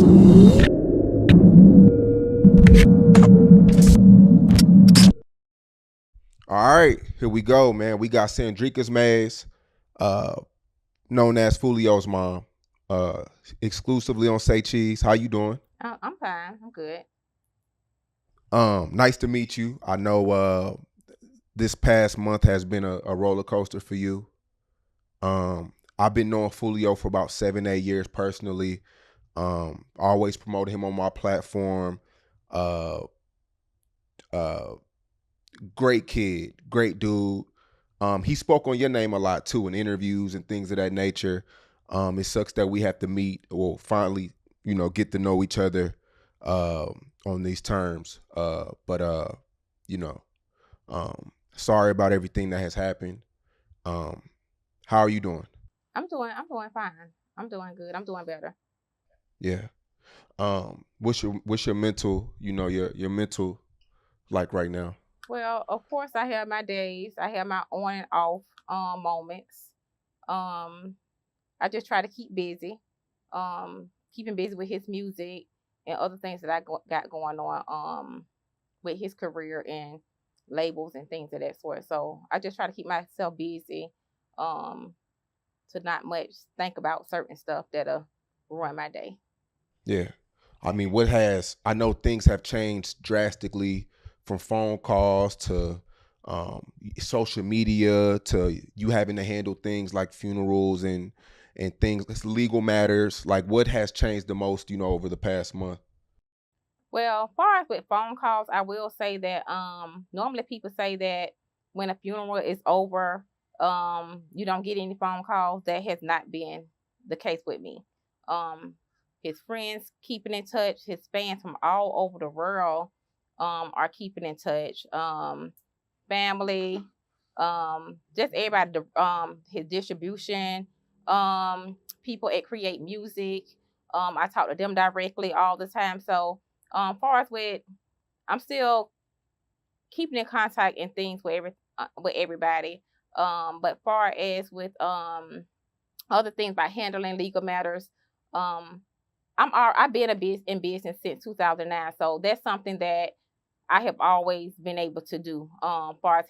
All right, here we go, man. We got Sandrika's Maze, uh, known as Foolio's mom, uh, exclusively on Say Cheese. How you doing? I'm fine. I'm good. Nice to meet you. I know this past month has been a roller coaster for you. I've been knowing Foolio for about 7, 8 years personally. Always promoted him on my platform. Uh, uh, Great kid, great dude. He spoke on your name a lot too in interviews and things of that nature. It sucks that we have to meet or finally, get to know each other on these terms. But you know, sorry about everything that has happened. Um, how are you doing? I'm doing fine. I'm doing good. I'm doing better. Yeah. What's your mental, your mental like right now? Well, of course I have my days. I have my on and off moments. Um I just try to keep busy. Keeping busy with his music and other things that got going on with his career and labels and things of that sort. So I just try to keep myself busy um to not much think about certain stuff that'll ruin my day. Yeah. I mean, I know things have changed drastically from phone calls to social media to you having to handle things like funerals and things, legal matters. Like, what has changed the most, over the past month? Well, far as with phone calls, I will say that normally people say that when a funeral is over, you don't get any phone calls. That has not been the case with me. Um his friends keeping in touch, his fans from all over the world are keeping in touch. Family, just everybody, his distribution, people at Create Music. I talk to them directly all the time. So far as I'm still keeping in contact and things with everybody. But far as with other things by handling legal matters, um, I've been in business since 2009, so that's something that I have always been able to do. Far as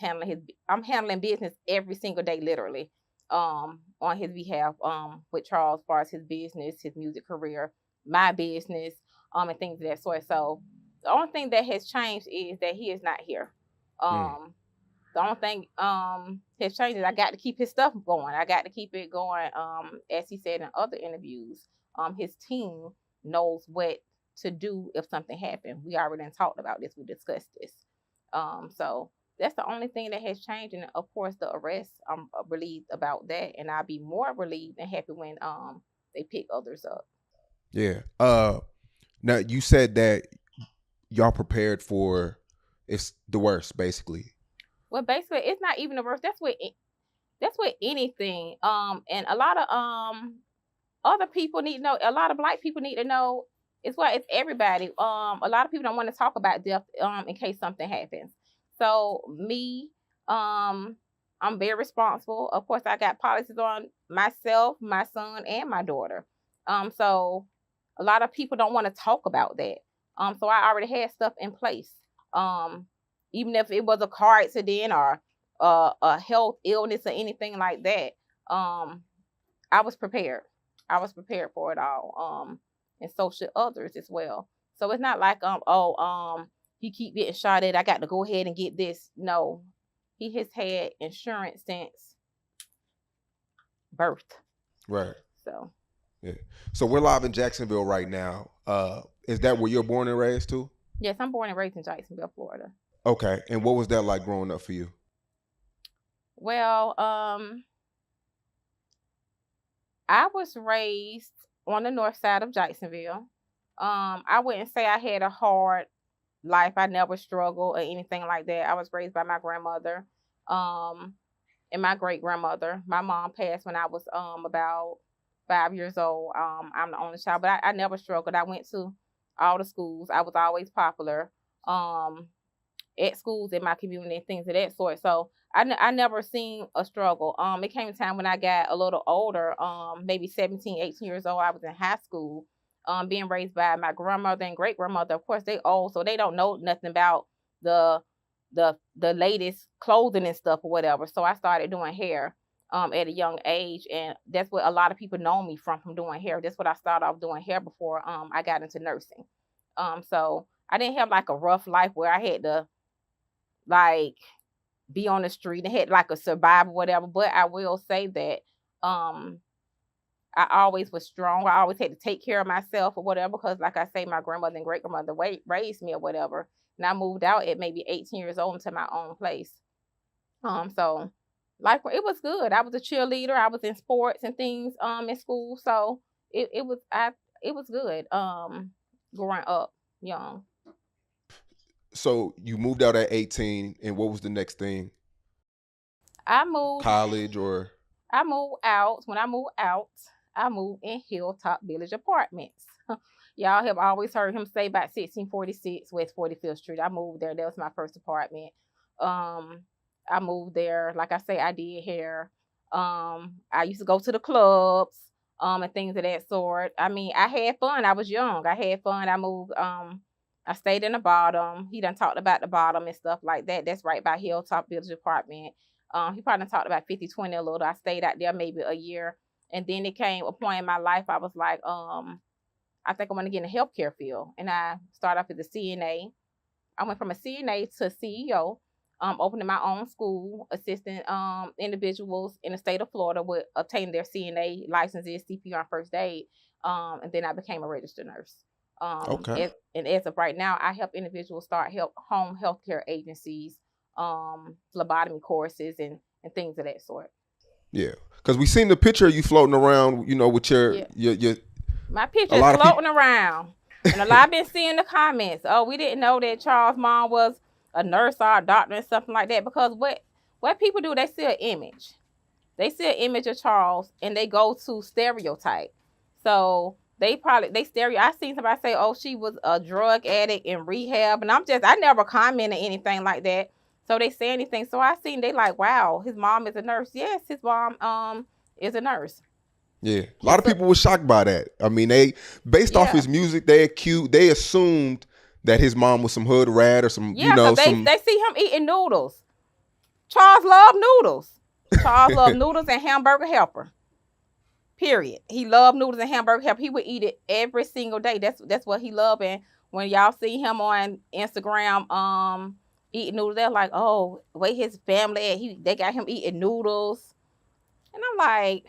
I'm handling business every single day, literally, on his behalf. With Charles, far as his business, his music career, my business, and things of that sort. So the only thing that has changed is that he is not here. Mm, Um, the only thing has changed is I got to keep his stuff going. I got to keep it going. As he said in other interviews, his team knows what to do if something happened. We already talked about this. We discussed this. So that's the only thing that has changed, and of course the arrest. I'm relieved about that, and I'll be more relieved and happy when they pick others up. yeah. Now you said that y'all prepared for it's the worst, basically. Well, basically, it's not even the worst. That's with anything. And a lot of other people need to know. A lot of black people need to know. It's everybody. A lot of people don't want to talk about death in case something happens. So me, I'm very responsible. Of course, I got policies on myself, my son, and my daughter. So a lot of people don't want to talk about that. So I already had stuff in place. Um, Even if it was a car accident or a health illness or anything like that. I was prepared. I was prepared for it all. And so should others as well. So it's not like he keep getting shot at. I got to go ahead and get this. No, he has had insurance since birth. Right. So Yeah. So we're live in Jacksonville right now. Is that where you're born and raised too? yes, I'm born and raised in Jacksonville, Florida. Okay. And what was that like growing up for you? Well, I was raised on the north side of Jacksonville. I wouldn't say I had a hard life. I never struggled or anything like that. I was raised by my grandmother, um, and my great grandmother. My mom passed when I was about 5 years old. I'm the only child, but I never struggled. I went to all the schools. I was always popular. Um, at schools in my community and things of that sort. So I never seen a struggle. It came a time when I got a little older, maybe 17, 18 years old. I was in high school. being raised by my grandmother and great grandmother. Of course, they old, so they don't know nothing about the the latest clothing and stuff or whatever. So I started doing hair at a young age, and that's what a lot of people know me from doing hair. That's what I started off doing hair before I got into nursing. So I didn't have like a rough life where I had to like be on the street and had like a survive or whatever. But I will say that um I always was strong. I always had to take care of myself or whatever because, like I say, my grandmother and great grandmother raised me or whatever. And I moved out at maybe 18 years old into my own place. So like it was good. I was a cheerleader. I was in sports and things in school. So it was good. Growing up young. So you moved out at 18, and what was the next thing? I moved College or I moved out. When I moved out, I moved in Hilltop Village Apartments. Y'all have always heard him say about 1646 West 45th Street. I moved there. That was my first apartment. Um, I moved there. Like I say, I did hair. I used to go to the clubs, and things of that sort. I mean, I had fun. I was young. I had fun. I moved. I stayed in the bottom. He done talked about the bottom and stuff like that. That's right by Hilltop Village Apartment. He probably talked about 5020 a little. I stayed out there maybe a year. And then it came a point in my life I was like, I think I want to get in the healthcare field. And I started off as a CNA. I went from a CNA to CEO, opening my own school, assisting individuals in the state of Florida with obtaining their CNA licenses, CPR, and first aid. And then I became a registered nurse. okay, And as of right now, I help individuals start home healthcare agencies, phlebotomy courses, and things of that sort. yeah, because we seen the picture of you floating around, with your Yeah. your. My A picture is lot of people, floating around. And a lot been seeing the comments. Oh, we didn't know that Charles' mom was a nurse or a doctor and something like that. Because what people do, they see an image. They see an image of Charles and they go to stereotype. So they stereo. I seen somebody say, "Oh, she was a drug addict in rehab," and I never commented anything like that. So they say anything. So I seen they like, "Wow, his mom is a nurse." Yes, his mom is a nurse. yeah, a lot His of people were shocked by that. I mean, they based off yeah. his music, they assumed that his mom was some hood rat or some, Yeah, because some. they see him eating noodles. Charles loved noodles. Charles loved noodles and hamburger helper. Period. He loved noodles and hamburger helper. He would eat it every single day. That's what he loved. And when y'all see him on Instagram, eating noodles, they're like, oh, wait, his family, they got him eating noodles. And I'm like,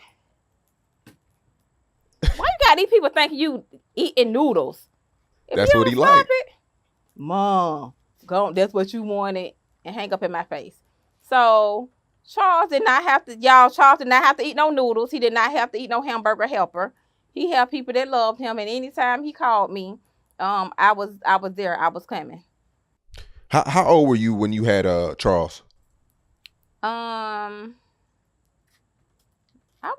why you got these people thinking you eating noodles? If you That's what don't he stop liked. it, Mom, go. That's what you wanted, and hang up in my face. So Charles did not have to. Y'all, Charles did not have to eat no noodles. He did not have to eat no hamburger helper. He had people that loved him, and anytime he called me, I was there. I was coming. How old were you when you had Charles? Um, I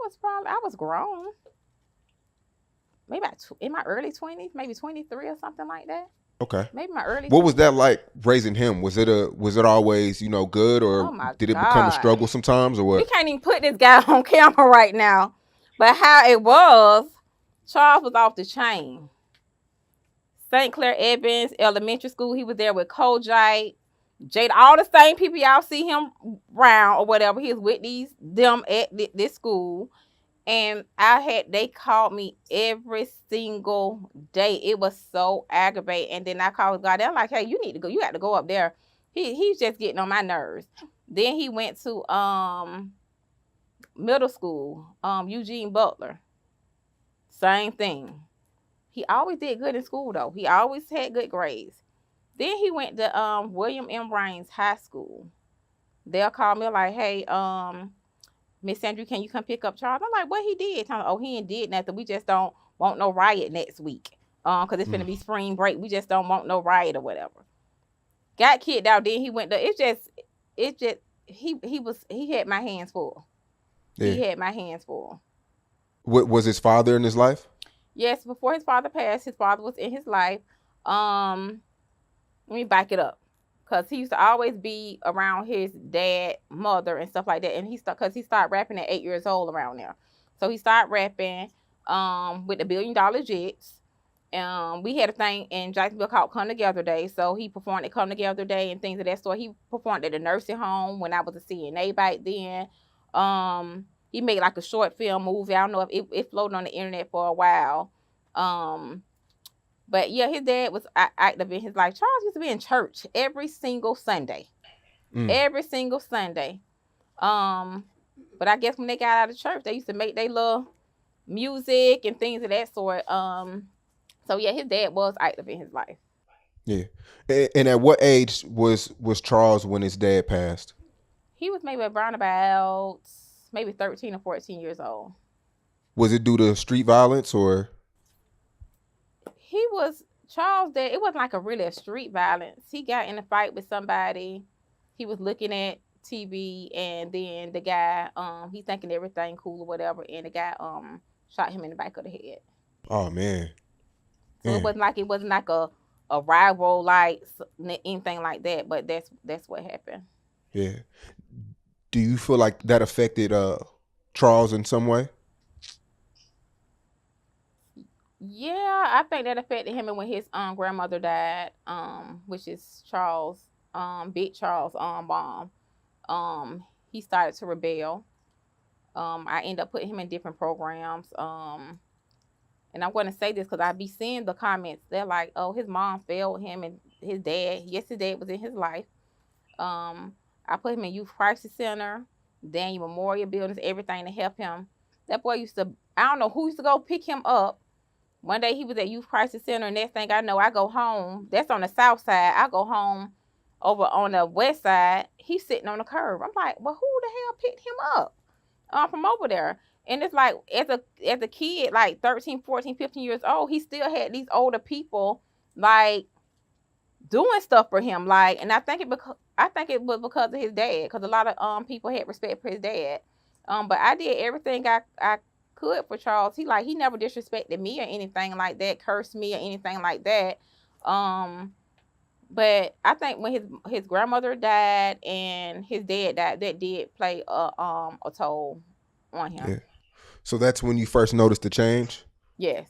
was grown. Maybe in my early 20s, maybe 23 or something like that. Okay. Maybe my early What was 20s. that like raising him? Was it always, good, Oh or my did it become a God. struggle sometimes, or We what? can't even put this guy on camera right now. But how it was, Charles was off the chain. St. Clair Evans Elementary School, he was there with Kojite, Jada, all the same people y'all see him around or whatever. He was with them at this school. And they called me every single day. It was so aggravating. And then I called God. They're like, hey, you need to go. You got to go up there. He's just getting on my nerves. Then he went to middle school, Eugene Butler. Same thing. He always did good in school though. He always had good grades. Then he went to William M. Raines High School. They'll call me like, hey, Miss Sandra, can you come pick up Charles? I'm like, what he did? Oh, he ain't did nothing. We just don't want no riot next week. Cause it's gonna be spring break. We just don't want no riot or whatever. Got kicked out. Then he went to. He had my hands full. Yeah. He had my hands full. What was his father in his life? Yes, before his father passed, his father was in his life. Let me back it up. Cause he used to always be around his dad, mother, and stuff like that. And he started rapping at 8 years old around there. So he started rapping with the $1 Billion Jets. We had a thing in Jacksonville called Come Together Day. So he performed at Come Together Day and things of that sort. He performed at the nursing home when I was a CNA back then. He made like a short film movie. I don't know if it floated on the internet for a while. But yeah, his dad was active in his life. Charles used to be in church every single Sunday. Every single Sunday. But I guess when they got out of church, they used to make their little music and things of that sort. So yeah, his dad was active in his life. Yeah. And at what age was Charles when his dad passed? He was maybe around about maybe 13 or 14 years old. Was it due to street violence or? He was Charles' dad. It wasn't like a street violence. He got in a fight with somebody. He was looking at TV, and then the guy, he thinking everything cool or whatever, and the guy shot him in the back of the head. Oh man. So it wasn't like a rival, like anything like that, but that's what happened. Yeah. Do you feel like that affected Charles in some way? Yeah, I think that affected him when his grandmother died, which is Charles, Big Charles mom. He started to rebel. I ended up putting him in different programs. And I'm going to say this because I be seeing the comments. They're like, "Oh, his mom failed him and his dad." Yes, his dad was in his life. I put him in Youth Crisis Center, Daniel Memorial Buildings, everything to help him. That boy used to, I don't know who used to go pick him up. One day he was at Youth Crisis Center, and next thing I know, I go home. That's on the south side. I go home over on the west side. He's sitting on the curb. I'm like, well, who the hell picked him up from over there? And it's like, as a kid, like 13, 14, 15 years old, he still had these older people, like, doing stuff for him. Like, and I think it was because of his dad, because a lot of people had respect for his dad. But I did everything I could for Charles. He never disrespected me or anything like that, cursed me or anything like that. But I think when his grandmother died and his dad died, that did play a toll on him. Yeah. So that's when you first noticed the change? Yes.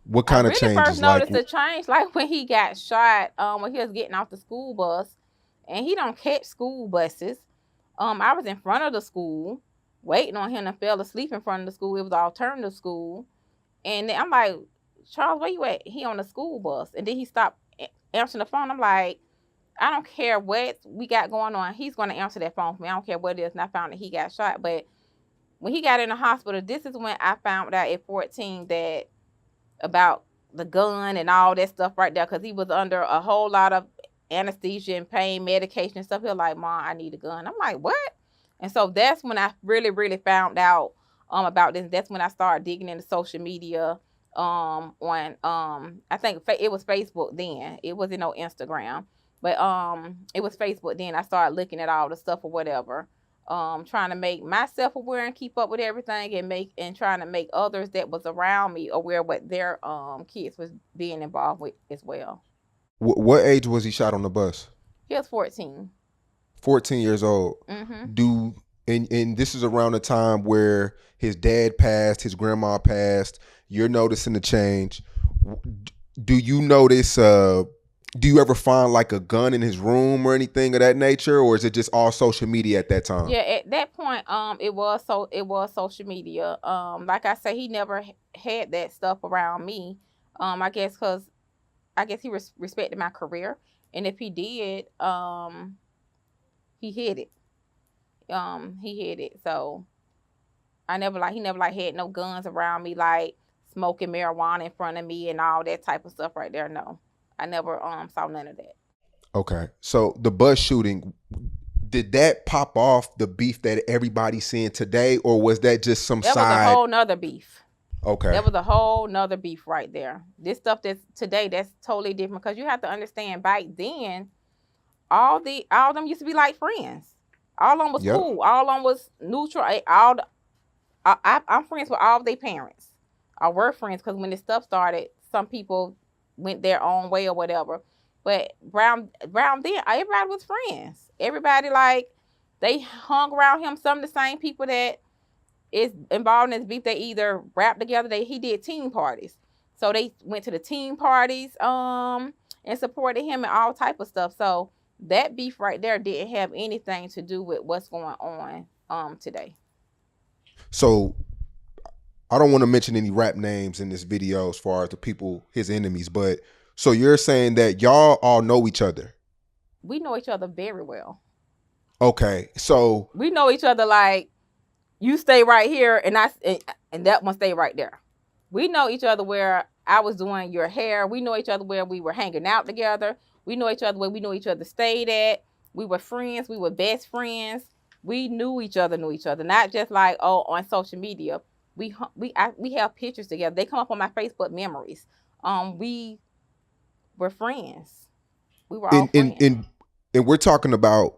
What kind of changes? I first noticed the change like when he got shot, when he was getting off the school bus, and he don't catch school buses. I was in front of the school waiting on him, and fell asleep in front of the school. It was an alternative school. And then I'm like, Charles, where you at? He on the school bus. And then he stopped answering the phone. I'm like, I don't care what we got going on. He's going to answer that phone for me. I don't care what it is. And I found that he got shot. But when he got in the hospital, this is when I found out at 14 that about the gun and all that stuff right there, because he was under a whole lot of anesthesia and pain medication and stuff. He was like, Mom, I need a gun. I'm like, what? And so that's when I really, really found out about this. That's when I started digging into social media on I think it was Facebook then. It wasn't no Instagram. But it was Facebook then. I started looking at all the stuff or whatever. Trying to make myself aware and keep up with everything, and trying to make others that was around me aware what their kids was being involved with as well. What age was he shot on the bus? He was 14. 14 years old. Mm-hmm. And this is around the time where his dad passed, his grandma passed. You're noticing the change. Do you notice? Do you ever find like a gun in his room or anything of that nature, or is it just all social media at that time? Yeah, at that point, it was social media. Like I say, he never had that stuff around me. I guess he respected my career, and if he did, he hid it. He hid it. So he never had no guns around me, like smoking marijuana in front of me and all that type of stuff right there. No, I never saw none of that. Okay, so the bus shooting, did that pop off the beef that everybody's seeing today, or was that just some side? That was a whole nother beaf. Okay. That was a whole nother beef right there. This stuff that's today, that's totally different, because you have to understand, back then, all of them used to be like friends. All of them was cool. All of them was neutral. I'm friends with all of their parents. I were friends, because when this stuff started, some people went their own way or whatever. But around then, everybody was friends. Everybody, like, they hung around him. Some of the same people that is involved in this beef, they either rap together. He did team parties. So they went to the team parties and supported him and all type of stuff. So that beef right there didn't have anything to do with what's going on today. So I don't want to mention any rap names in this video as far as the people, his enemies, but so you're saying that y'all all know each other? We know each other very well. Okay, so we know each other like you stay right here and and that one stay right there. We know each other where I was doing your hair. We know each other where we were hanging out together. We know each other where we know each other stayed at. We were friends. We were best friends. We knew each other, not just like, oh, on social media. We have pictures together. They come up on my Facebook memories. We were friends. We were all friends. And we're talking about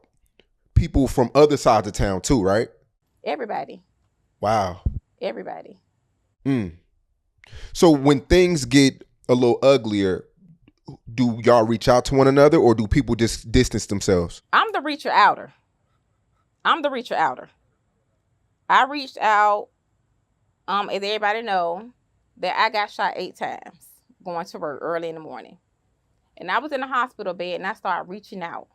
people from other sides of town too, right? Everybody. Wow. Everybody. So when things get a little uglier, do y'all reach out to one another or do people just distance themselves? I'm the reacher outer. I reached out, as everybody know, that I got shot 8 times going to work early in the morning. And I was in the hospital bed and I started reaching out.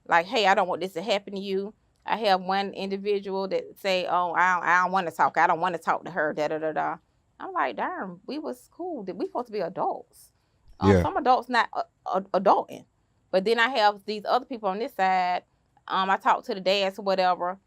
Like, hey, I don't want this to happen to you. I have one individual that say, oh, I don't want to talk. I don't want to talk to her, da-da-da-da. I'm like, darn, we was cool. We supposed to be adults. Some adults not adulting. But then I have these other people on this side. I talked to the dads or whatever.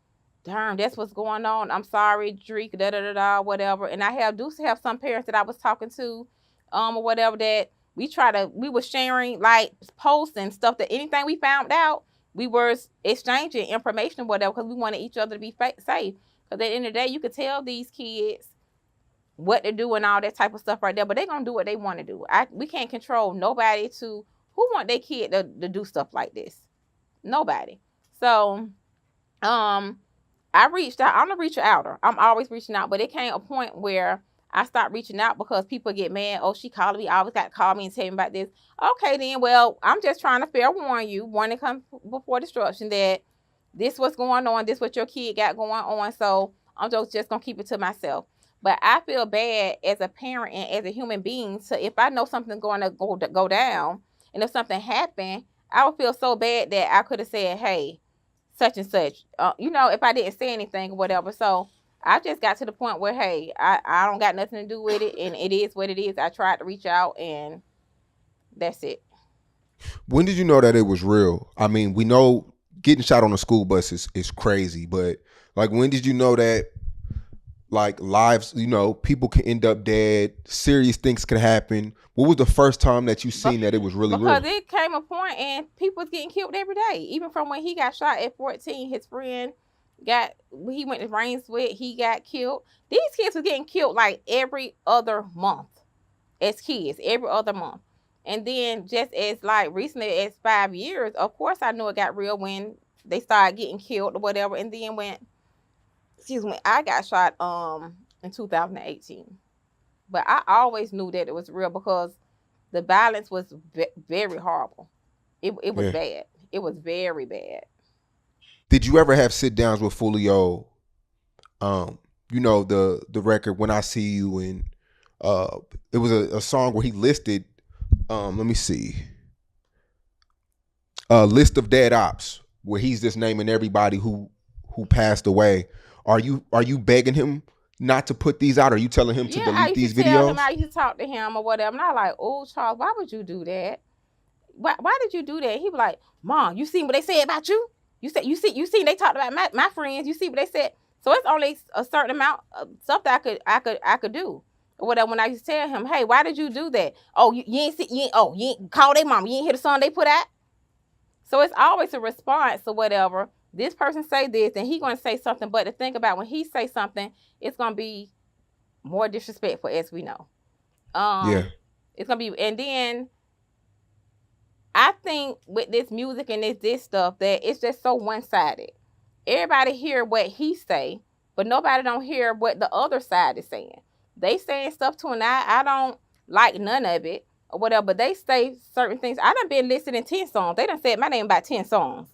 Darn, that's what's going on. I'm sorry, Drake, da-da-da-da, whatever. And I do have some parents that I was talking to, or whatever, that we were sharing, like, posts and stuff, that anything we found out, we were exchanging information or whatever, because we wanted each other to be safe. Because at the end of the day, you could tell these kids what to do and all that type of stuff right there, but they're going to do what they want to do. We can't control nobody who want their kid to do stuff like this. Nobody. So, I reached out. I'm a reacher outer. I'm always reaching out, but it came a point where I stopped reaching out because people get mad. Oh, she called me. I always got to call me and tell me about this. Okay, then. Well, I'm just trying to fair warn you. Warning comes before destruction, that this what's going on. This what your kid got going on. So I'm just going to keep it to myself. But I feel bad as a parent and as a human being. So if I know something's going to go down, and if something happened, I would feel so bad that I could have said, hey, such and such, if I didn't say anything or whatever. So I just got to the point where, hey, I don't got nothing to do with it, and it is what it is. I tried to reach out, and that's it. When did you know that it was real? I mean, we know getting shot on a school bus is crazy, but like, when did you know that, like, lives, people can end up dead, serious things could happen? What was the first time that you seen that it was really real? Because it came a point and people was getting killed every day. Even from when he got shot at 14, his friend he went to Rains with, he got killed. These kids were getting killed like every other month as kids, every other month. And then just as like recently as 5 years, of course I knew it got real when they started getting killed or whatever. And then when I got shot in 2018. But I always knew that it was real because the violence was very horrible. It was bad. It was very bad. Did you ever have sit downs with Foolio? The record When I See You, and it was a song where he listed, let me see, a list of dead ops where he's just naming everybody who passed away. Are you begging him not to put these out? Are you telling him to delete these videos? I used to talk to him or whatever. And I like, oh, Charles, why would you do that? Why did you do that? He was like, Mom, you seen what they said about you? You see they talked about my friends. You see what they said? So it's only a certain amount of stuff that I could do. Or whatever. When I used to tell him, hey, why did you do that? Oh, you ain't call their mom. You ain't hear the song they put out? So it's always a response or whatever. This person say this and he gonna say something, but to think about, when he say something, it's gonna be more disrespectful, as we know. It's gonna be, and then I think with this music and this stuff, that it's just so one-sided. Everybody hear what he say, but nobody don't hear what the other side is saying. They saying stuff to, and I don't like none of it or whatever, but they say certain things. I done been listening to 10 songs. They done said my name about 10 songs.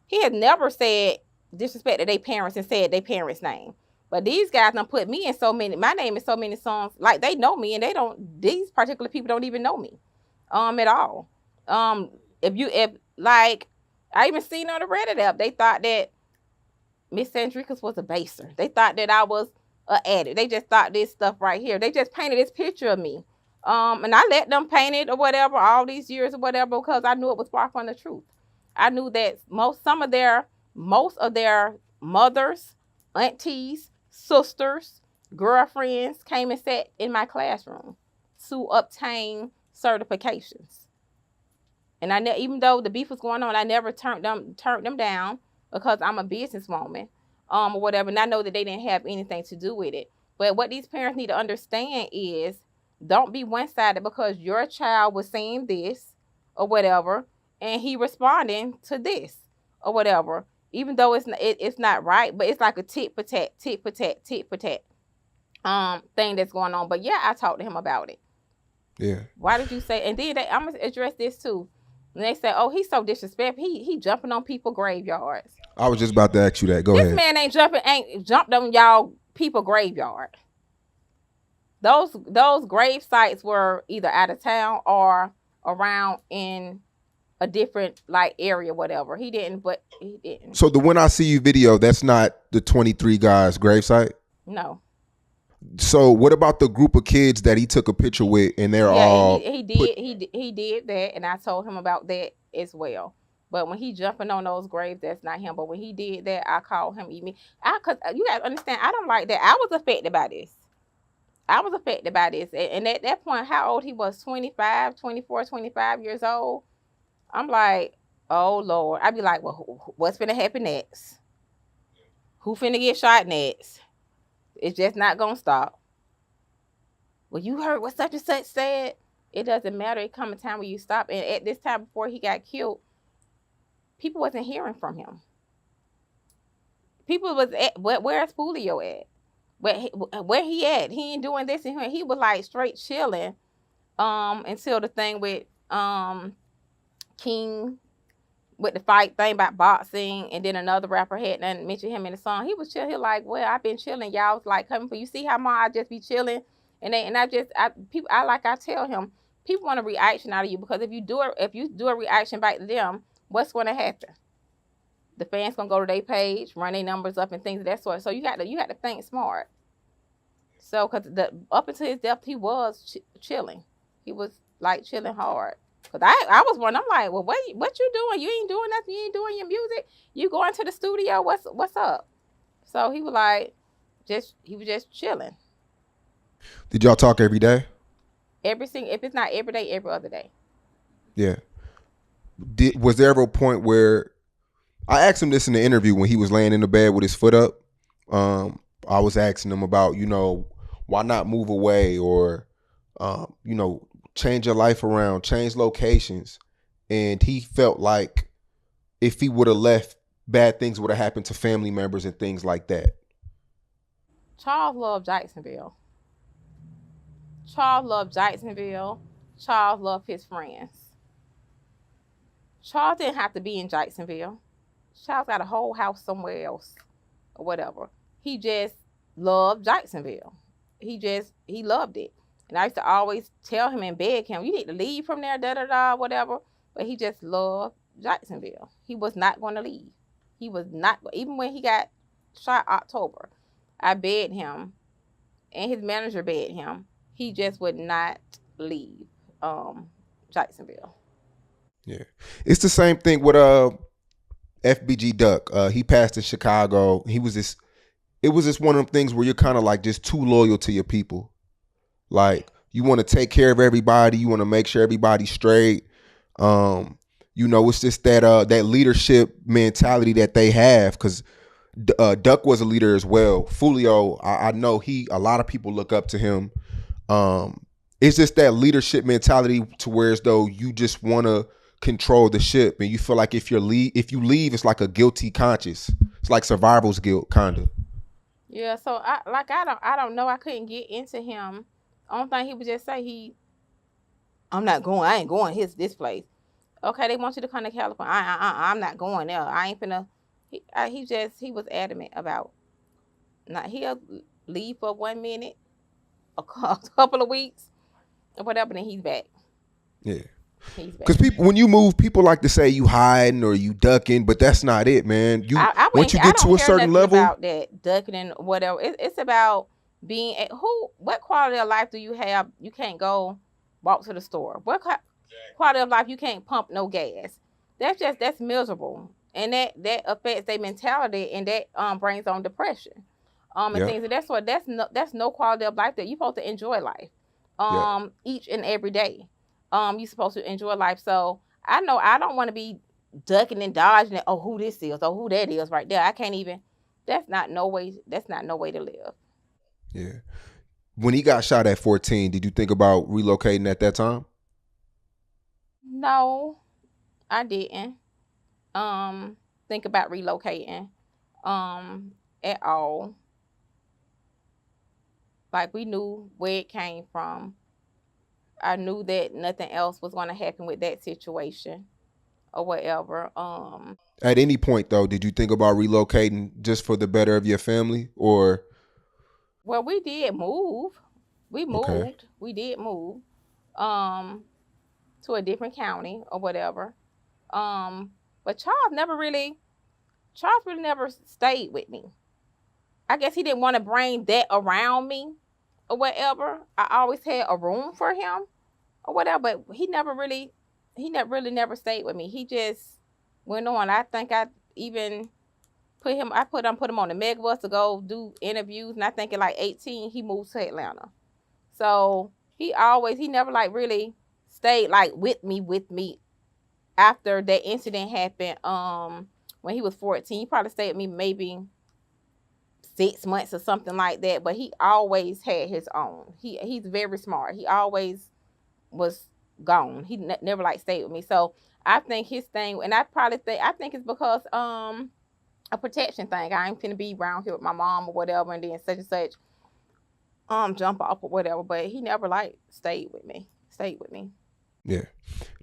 He has never said disrespect to their parents and said their parents' name. But these guys done put me in so many, my name in so many songs, like they know me and they don't, these particular people don't even know me at all. If like, I even seen on the Reddit app, they thought that Miss Sandricus was a baser. They thought that I was an addict. They just thought this stuff right here. They just painted this picture of me. And I let them paint it or whatever all these years or whatever because I knew it was far from the truth. I knew that most of their mothers, aunties, sisters, girlfriends came and sat in my classroom to obtain certifications. And even though the beef was going on, I never turned them down because I'm a businesswoman, or whatever. And I know that they didn't have anything to do with it. But what these parents need to understand is don't be one-sided because your child was saying this or whatever, and he responding to this or whatever. Even though it's not right, but it's like a tit for tat thing that's going on. But yeah, I talked to him about it. Yeah. Why did you say? And then I'm gonna address this too. And they say, "Oh, he's so disrespectful. He jumping on people graveyards." I was just about to ask you that. Go ahead. This man ain't jumped on y'all people graveyard. Those grave sites were either out of town or around in a different like area, whatever. He didn't. So the When I See You video, that's not the 23 guys gravesite? No. So what about the group of kids that he took a picture with and they're all he did that, and I told him about that as well. But when he jumping on those graves, that's not him. But when he did that, I called him cause you gotta understand, I don't like that. I was affected by this. And at that point, how old he was, 25, 24, 25 years old. I'm like, oh Lord. I'd be like, well, what's finna happen next? Who finna get shot next? It's just not gonna stop. Well, you heard what such and such said. It doesn't matter. It come a time where you stop. And at this time before he got killed, people wasn't hearing from him. People was at, where's Foolio at? Where he at? He ain't doing this and he was like straight chilling. Until the thing with King with the fight thing about boxing, and then another rapper had and mentioned him in the song. He was chill. He like, well, I've been chilling. Y'all was like coming for you. See how I just be chilling, I tell him, people want a reaction out of you because if you do a reaction back to them, what's going to happen? The fans gonna go to their page, run their numbers up and things of that sort. So you got to think smart. So because up until his death, he was chilling. He was like chilling hard. Cause I was wondering, I'm like, well, what you doing? You ain't doing nothing. You ain't doing your music. You going to the studio? What's up? So he was like, he was just chilling. Did y'all talk every day? If it's not every day, every other day. Yeah. Was there ever a point where I asked him this in the interview when he was laying in the bed with his foot up? I was asking him about, why not move away or, change your life around, change locations. And he felt like if he would have left, bad things would have happened to family members and things like that. Charles loved Jacksonville. Charles loved his friends. Charles didn't have to be in Jacksonville. Charles got a whole house somewhere else or whatever. He just loved Jacksonville. He loved it. And I used to always tell him and beg him, you need to leave from there, whatever. But he just loved Jacksonville. He was not going to leave. He was not, even when he got shot October, I begged him, and his manager begged him. He just would not leave Jacksonville. Yeah. It's the same thing with FBG Duck. He passed in Chicago. It was just one of them things where you're kind of like just too loyal to your people. Like, you want to take care of everybody. You want to make sure everybody's straight. It's just that leadership mentality that they have, because Duck was a leader as well. Foolio, I know a lot of people look up to him. It's just that leadership mentality to where as though you just want to control the ship, and you feel like if you leave, it's like a guilty conscience. It's like survival's guilt, kind of. Yeah, so I don't know. I couldn't get into him. Only thing he would just say, I'm not going. I ain't going this place. Okay, they want you to come to California. I'm not going there. I ain't finna. He was adamant about Now he'll leave for 1 minute, a couple of weeks, or whatever, then he's back. Yeah. He's Because back. people, when you move, people like to say you hiding or you ducking, but that's not it, man. I Once wouldn't. you I get don't to a care certain nothing level, about that ducking and whatever. It's about being at who. What quality of life do you have? You can't go walk to the store. What quality of life you can't pump no gas? That's miserable, and that affects their mentality, and that brings on depression, and yeah, things of that sort. That's no quality of life that you're supposed to enjoy life, yeah, each and every day. You're supposed to enjoy life. So I know I don't want to be ducking and dodging it. Oh, who this is? Oh, who that is right there? I can't even. That's not no way. That's not no way to live. yeah. When he got shot at 14, did you think about relocating at that time? No, I didn't. Think about relocating. At all. Like we knew where it came from. I knew that nothing else was going to happen with that situation or whatever. At any point, though, did you think about relocating just for the better of your family, or Well, we did move. We okay? moved. We did move. Um, to a different county or whatever. Um, but Charles really never stayed with me. I guess he didn't want to bring that around me or whatever. I always had a room for him or whatever, but he never stayed with me. He just went on. I think I even put him on the megabus to go do interviews, and I think at like 18 he moved to Atlanta. So he never like really stayed like with me after that incident happened. When he was 14, he probably stayed with me maybe 6 months or something like that. But he always had his own. He's very smart. He always was gone. He never like stayed with me. So I think his thing, and I think it's because a protection thing. I ain't finna be around here with my mom or whatever, and then such and such jump off or whatever. But he never like stayed with me. Stayed with me. Yeah.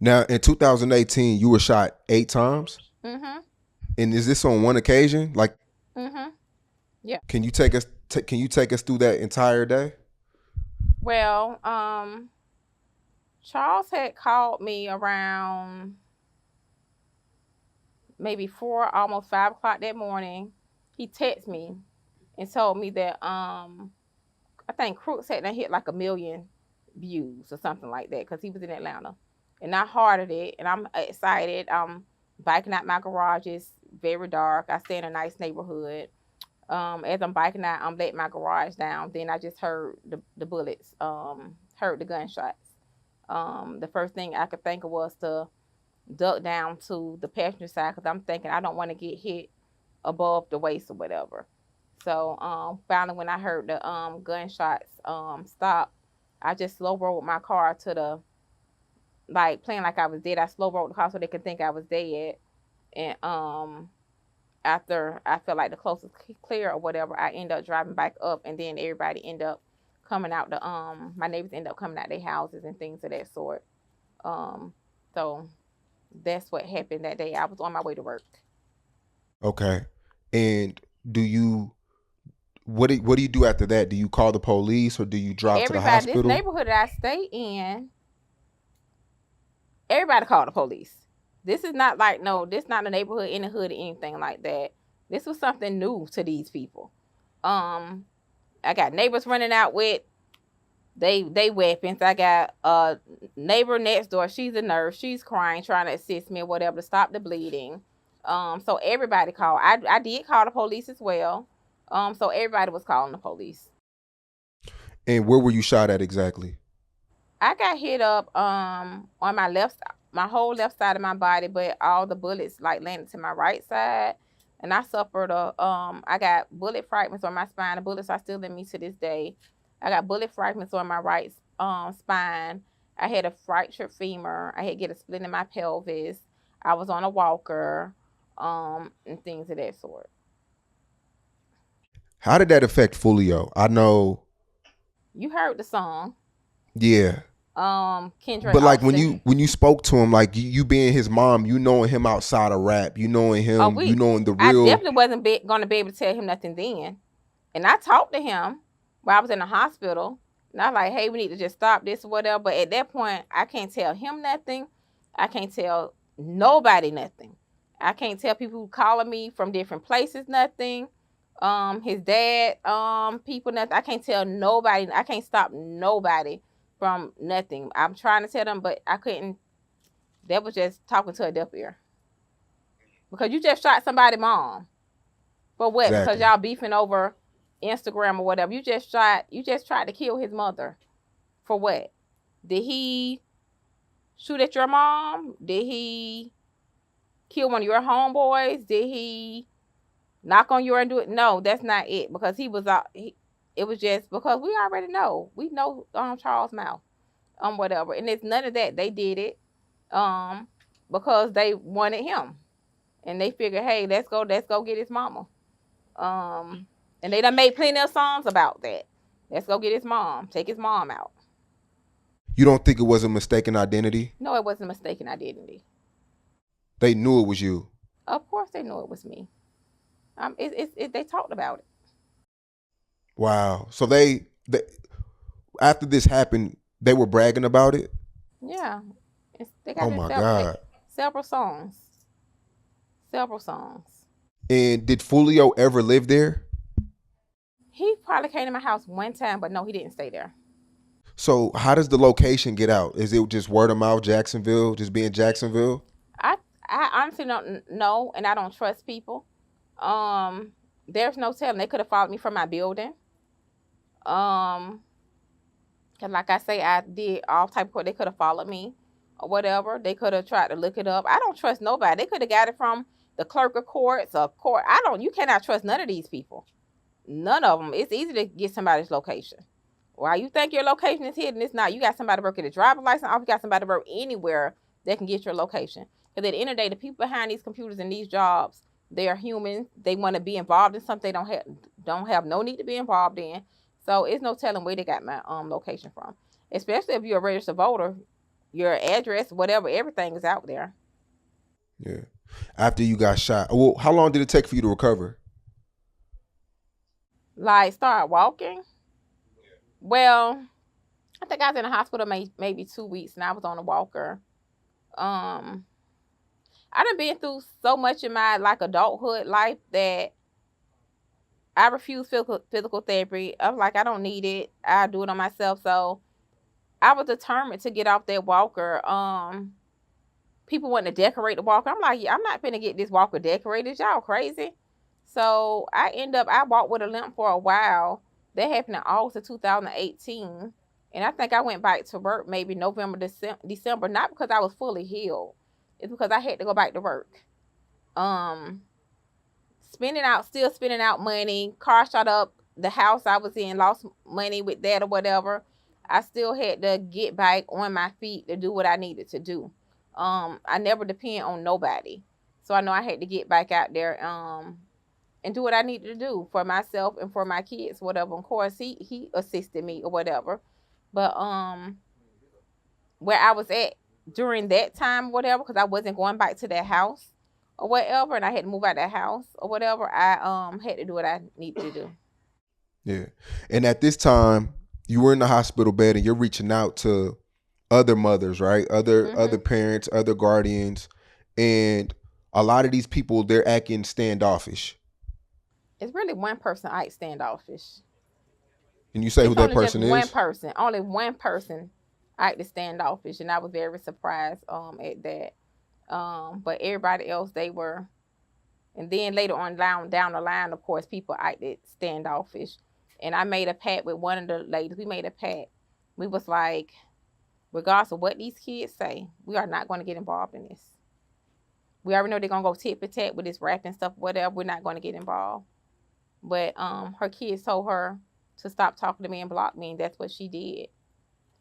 Now, in 2018, you were shot 8 times, Mhm. and is this on one occasion? Like, Mhm. Yeah. can you take us? Can you take us through that entire day? Well, Charles had called me around maybe 4, almost 5 o'clock that morning. He texted me and told me that I think Crooks had hit like 1 million views or something like that because he was in Atlanta, and I hearted it, and I'm excited. I'm biking out my garage. It's very dark. I stay in a nice neighborhood. As I'm biking out, I'm letting my garage down. Then I just heard the bullets. Heard the gunshots. The first thing I could think of was to duck down to the passenger side because I'm thinking I don't want to get hit above the waist or whatever. So finally, when I heard the gunshots stop, I just slow rolled my car to the like playing like I was dead. I slow rolled the car so they could think I was dead. And after I felt like the coast was clear or whatever, I end up driving back up, and then everybody end up coming out the my neighbors end up coming out their houses and things of that sort. Um, so that's what happened that day. I was on my way to work. Okay. And do you what do you do after that? Do you call the police or do you drive to the Everybody, this hospital? neighborhood that I stay in, everybody called the police. This is not like no, this not a neighborhood in the hood or anything like that. This was something new to these people. Um, I got neighbors running out with they weapons. I got a neighbor next door. She's a nurse. She's crying, trying to assist me or whatever to stop the bleeding. So everybody called. I did call the police as well. So everybody was calling the police. And where were you shot at exactly? I got hit up on my my whole left side of my body, but all the bullets like landed to my right side, and I suffered I got bullet fragments on my spine. The bullets are still in me to this day. I got bullet fragments on my right spine. I had a fractured femur. I had get a split in my pelvis. I was on a walker, and things of that sort. How did that affect Foolio? I know, You heard the song, yeah. Kendra and But like Austin. when you spoke to him, like you being his mom, you knowing him outside of rap, you knowing Oh, him, you knowing the I real. definitely wasn't gonna be able to tell him nothing then. And I talked to him while I was in the hospital. And I was like, hey, we need to just stop this or whatever. But at that point, I can't tell him nothing. I can't tell nobody nothing. I can't tell people who calling me from different places nothing. His dad, people nothing. I can't tell nobody. I can't stop nobody from nothing. I'm trying to tell them, but I couldn't. That was just talking to a deaf ear. Because you just shot somebody's mom. For what? Because Exactly. y'all beefing over Instagram or whatever. You just tried to kill his mother. For what? Did he shoot at your mom? Did he kill one of your homeboys? Did he knock on your and do it? No, that's not it. Because he was out. It was just because we already know. We know Charles' mouth. Whatever. And it's none of that. They did it um because they wanted him. And they figured, hey, let's go get his mama. Um, and they done made plenty of songs about that. Let's go get his mom. Take his mom out. You don't think it was a mistaken identity? No, it wasn't a mistaken identity. They knew it was you. Of course, they knew it was me. They talked about it. Wow. So they after this happened, they were bragging about it. Yeah, they Oh got it my God. several songs. Several songs. And did Foolio ever live there? He probably came to my house one time, but no, he didn't stay there. So how does the location get out? Is it just word of mouth, Jacksonville, just being Jacksonville? I I honestly don't know, and I don't trust people. Um, there's no telling. They could have followed me from my building. Um, cause like I say, I did all type of. They could have followed me, or whatever. They could have tried to look it up. I don't trust nobody. They could have got it from the clerk of courts or court. I don't. You cannot trust none of these people. None of them. It's easy to get somebody's location. While you think your location is hidden, it's not. You got somebody working a driver's license off. You got somebody work anywhere that can get your location. Because at the end of the day, the people behind these computers and these jobs, they are human. They want to be involved in something they don't have no need to be involved in. So it's no telling where they got my location from. Especially if you're a registered voter, your address, whatever, everything is out there. Yeah. After you got shot. Well, how long did it take for you to recover? Like start walking. Well, I think I was in the hospital maybe 2 weeks, and I was on a walker. Um, I done been through so much in my like adulthood life that I refuse physical therapy. I'm like, I don't need it. I do it on myself. So I was determined to get off that walker. People want to decorate the walker. I'm like, yeah, I'm not gonna get this walker decorated. Y'all crazy. So I walked with a limp for a while. That happened in August of 2018. And I think I went back to work maybe November, December, not because I was fully healed. It's because I had to go back to work. Um, still spending out money. Car shot up. The house I was in lost money with that or whatever. I still had to get back on my feet to do what I needed to do. I never depend on nobody. So I know I had to get back out there and do what I needed to do for myself and for my kids, whatever. Of course, he assisted me or whatever. But where I was at during that time, whatever, because I wasn't going back to that house or whatever, and I had to move out that house or whatever. I had to do what I needed to do. Yeah. And at this time, you were in the hospital bed and you're reaching out to other mothers, right? Other Mhm. parents, other guardians, and a lot of these people they're acting standoffish. It's really one person I standoffish. And you say who It's that only just person one is? person. Only one person I standoffish, and I was very surprised at that. But everybody else they were. And then later on down the line, of course, people acted standoffish. And I made a pact with one of the ladies. We made a pact. We was like, regardless of what these kids say, we are not going to get involved in this. We already know they're gonna go tit for tat with this rapping stuff, whatever. We're not going to get involved. But her kids told her to stop talking to me and block me, and that's what she did.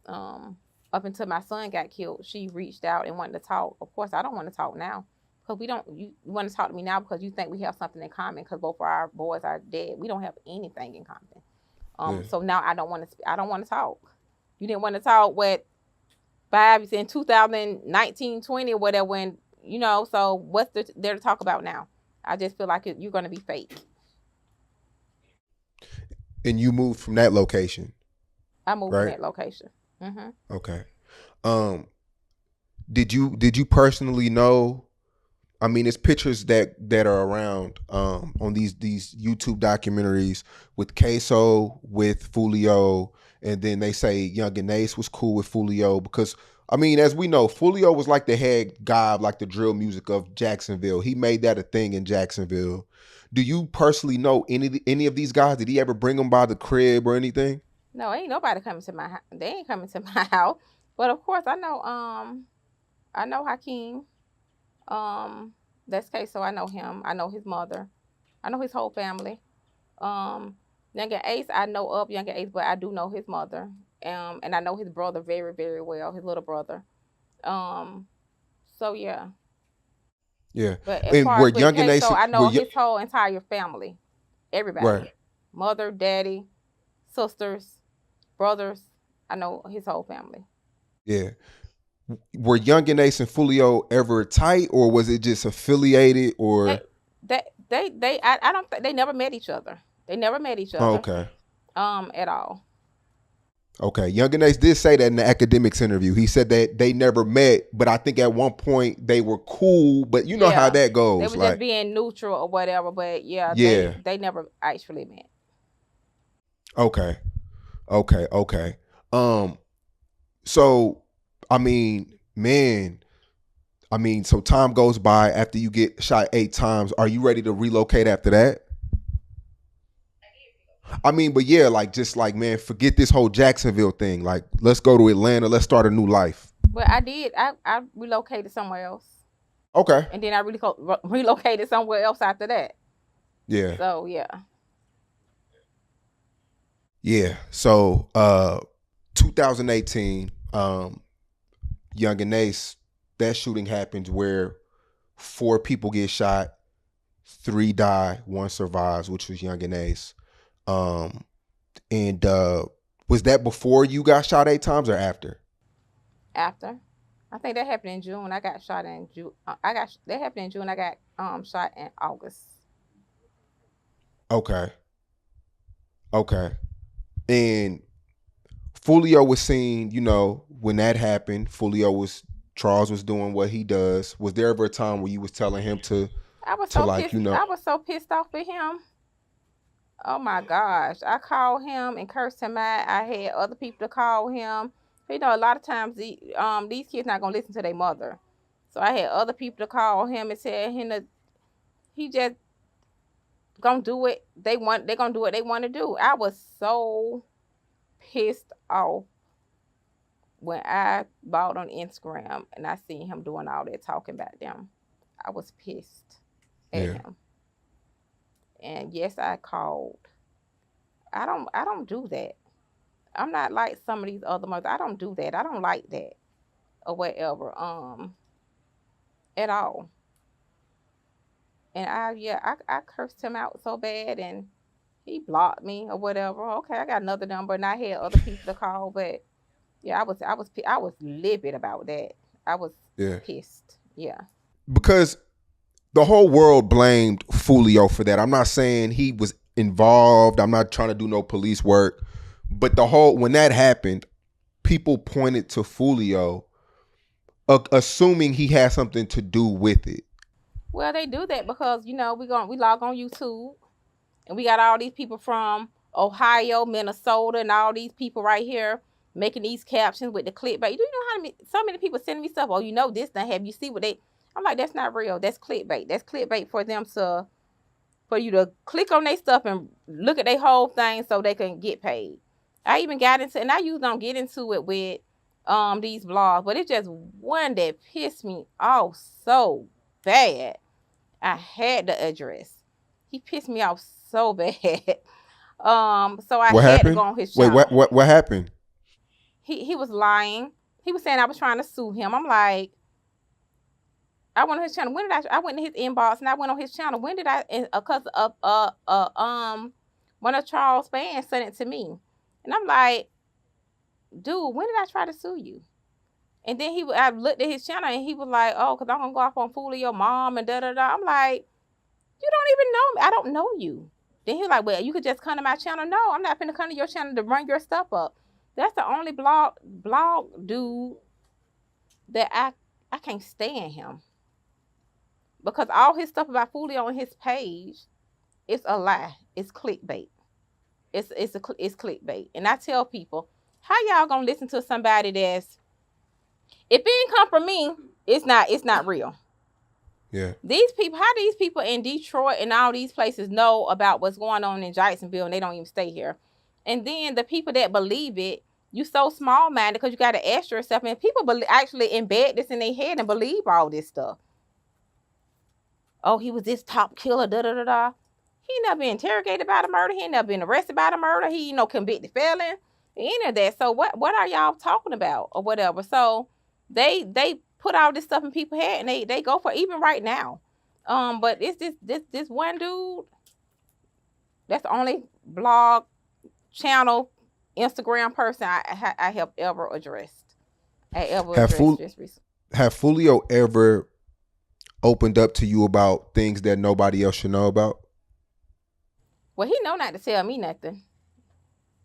Um, up until my son got killed, she reached out and wanted to talk. Of course, I don't want to talk now because we don't. You want to talk to me now because you think we have something in common because both of our boys are dead. We don't have anything in common. Yeah. So now I don't want to. I don't want to talk. You didn't want to talk what five in 2019, 20 or whatever. When so what's there to talk about now? I just feel like you're going to be fake. And you moved from that location, I moved from right? that location. Mm-hmm. Okay. Um, did you personally know? I mean, it's pictures that are around on these YouTube documentaries with Queso, with Foolio, and then they say Young and Ace was cool with Foolio because I mean, as we know, Foolio was like the head guy of like the drill music of Jacksonville. He made that a thing in Jacksonville. Do you personally know any of these guys? Did he ever bring them by the crib or anything? No, ain't nobody coming to my house. They ain't coming to my house. But of course, I know Hakeem. Um, that's K. So I know him. I know his mother. I know his whole family. Um, Younger Ace, I know of Younger Ace, but I do know his mother. And I know his brother very, very well. His little brother. Um, so yeah. Yeah. But as And far were as with Young and Ace Queso, I were know you, his whole entire family. right? Everybody. Mother, daddy, sisters, brothers. I know his whole family. Yeah. Were Young and Ace and Fulio ever tight, or was it just affiliated? They Or I don't think they never met each other. They never met each oh, other. okay, At all. okay. Young and Ace did say that in the academics interview. He said that they never met, but I think at one point they were cool. But you know how Yeah. that They goes. were just Like, being neutral or whatever, but yeah, yeah, they never actually met. okay, okay. Um, so I mean, man, I mean, so time goes by after you get shot 8 times. Are you ready to relocate after that? I mean, but yeah, like just like man, forget this whole Jacksonville thing. Like, let's go to Atlanta. Let's start a new life. But I did. I relocated somewhere else, Okay. and then I really relocated somewhere else after that. Yeah. So yeah. Yeah. So 2018, Young and Ace, that shooting happens where 4 people get shot, 3 die, 1 survives, which was Young and Ace. Um, and was that before you got shot 8 times or after? After, I think that happened in June. I got shot in June. That happened in June. I got shot in August. Okay. Okay. And Fulio was seen, when that happened, Fulio was Charles was doing what he does. Was there ever a time where you was telling him I was to so like, pissed. I was so pissed off with him. Oh my gosh. I called him and cursed him out. I had other people to call him. You know, a lot of times these kids not gonna listen to their mother. So I had other people to call him and tell him that he just gonna do it. They're gonna do what they want to do. I was so pissed off when I bought on Instagram and I seen him doing all that talking about them. I was pissed at yeah, him. And yes, I called. I don't do that. I'm not like some of these other mothers. I don't do that. I don't like that or whatever. At all. And I cursed him out so bad and he blocked me or whatever. Okay, I got another number and I had other people to call, but yeah, I was livid about that. I was yeah. pissed. Yeah. Because the whole world blamed Fulio for that. I'm not saying he was involved. I'm not trying to do no police work. But when that happened, people pointed to Fulio, assuming he had something to do with it. Well, they do that because we log on YouTube and we got all these people from Ohio, Minnesota, and all these people right here making these captions with the clickbait. Do you know so many people sending me stuff? Oh, this. Now, have you see what they? I'm like, that's not real. That's clickbait. That's clickbait for you to click on their stuff and look at their whole thing so they can get paid. I even got into, and I usually don't get into it with these blogs, but it's just one that pissed me off so bad. I had the address. He pissed me off so bad. So I What had to go happened? on his Wait, channel. what happened? He was lying. He was saying I was trying to sue him. I'm like, I went on his channel. When did I went in his inbox and I went on his channel. When did I? Because of one of Charles' fans sent it to me, and I'm like, dude, when did I try to sue you? And then I looked at his channel and he was like, oh, because I'm gonna go off on Foolio your mom and da da da. I'm like, you don't even know me. I don't know you. Then he was like, well, you could just come to my channel. No, I'm not finna come to your channel to bring your stuff up. That's the only blog dude that I can't stand him. Because all his stuff about Foolio on his page is a lie. It's clickbait. It's clickbait. And I tell people, how y'all gonna listen to somebody that's, if it ain't come from me, it's not real. Yeah. These people, how these people in Detroit and all these places know about what's going on in Jacksonville and they don't even stay here. And then the people that believe it, you so small minded because you got to ask yourself, and people actually embed this in their head and believe all this stuff. Oh, he was this top killer, da da da da. He never been interrogated about a murder. He never been arrested about a murder. He convicted felon, any of that. So what are y'all talking about or whatever? So they put all this stuff in people's head and they go for it, even right now. But it's this one dude. That's the only blog, channel, Instagram person I have ever addressed. Have Foolio ever opened up to you about things that nobody else should know about? Well, he know not to tell me nothing.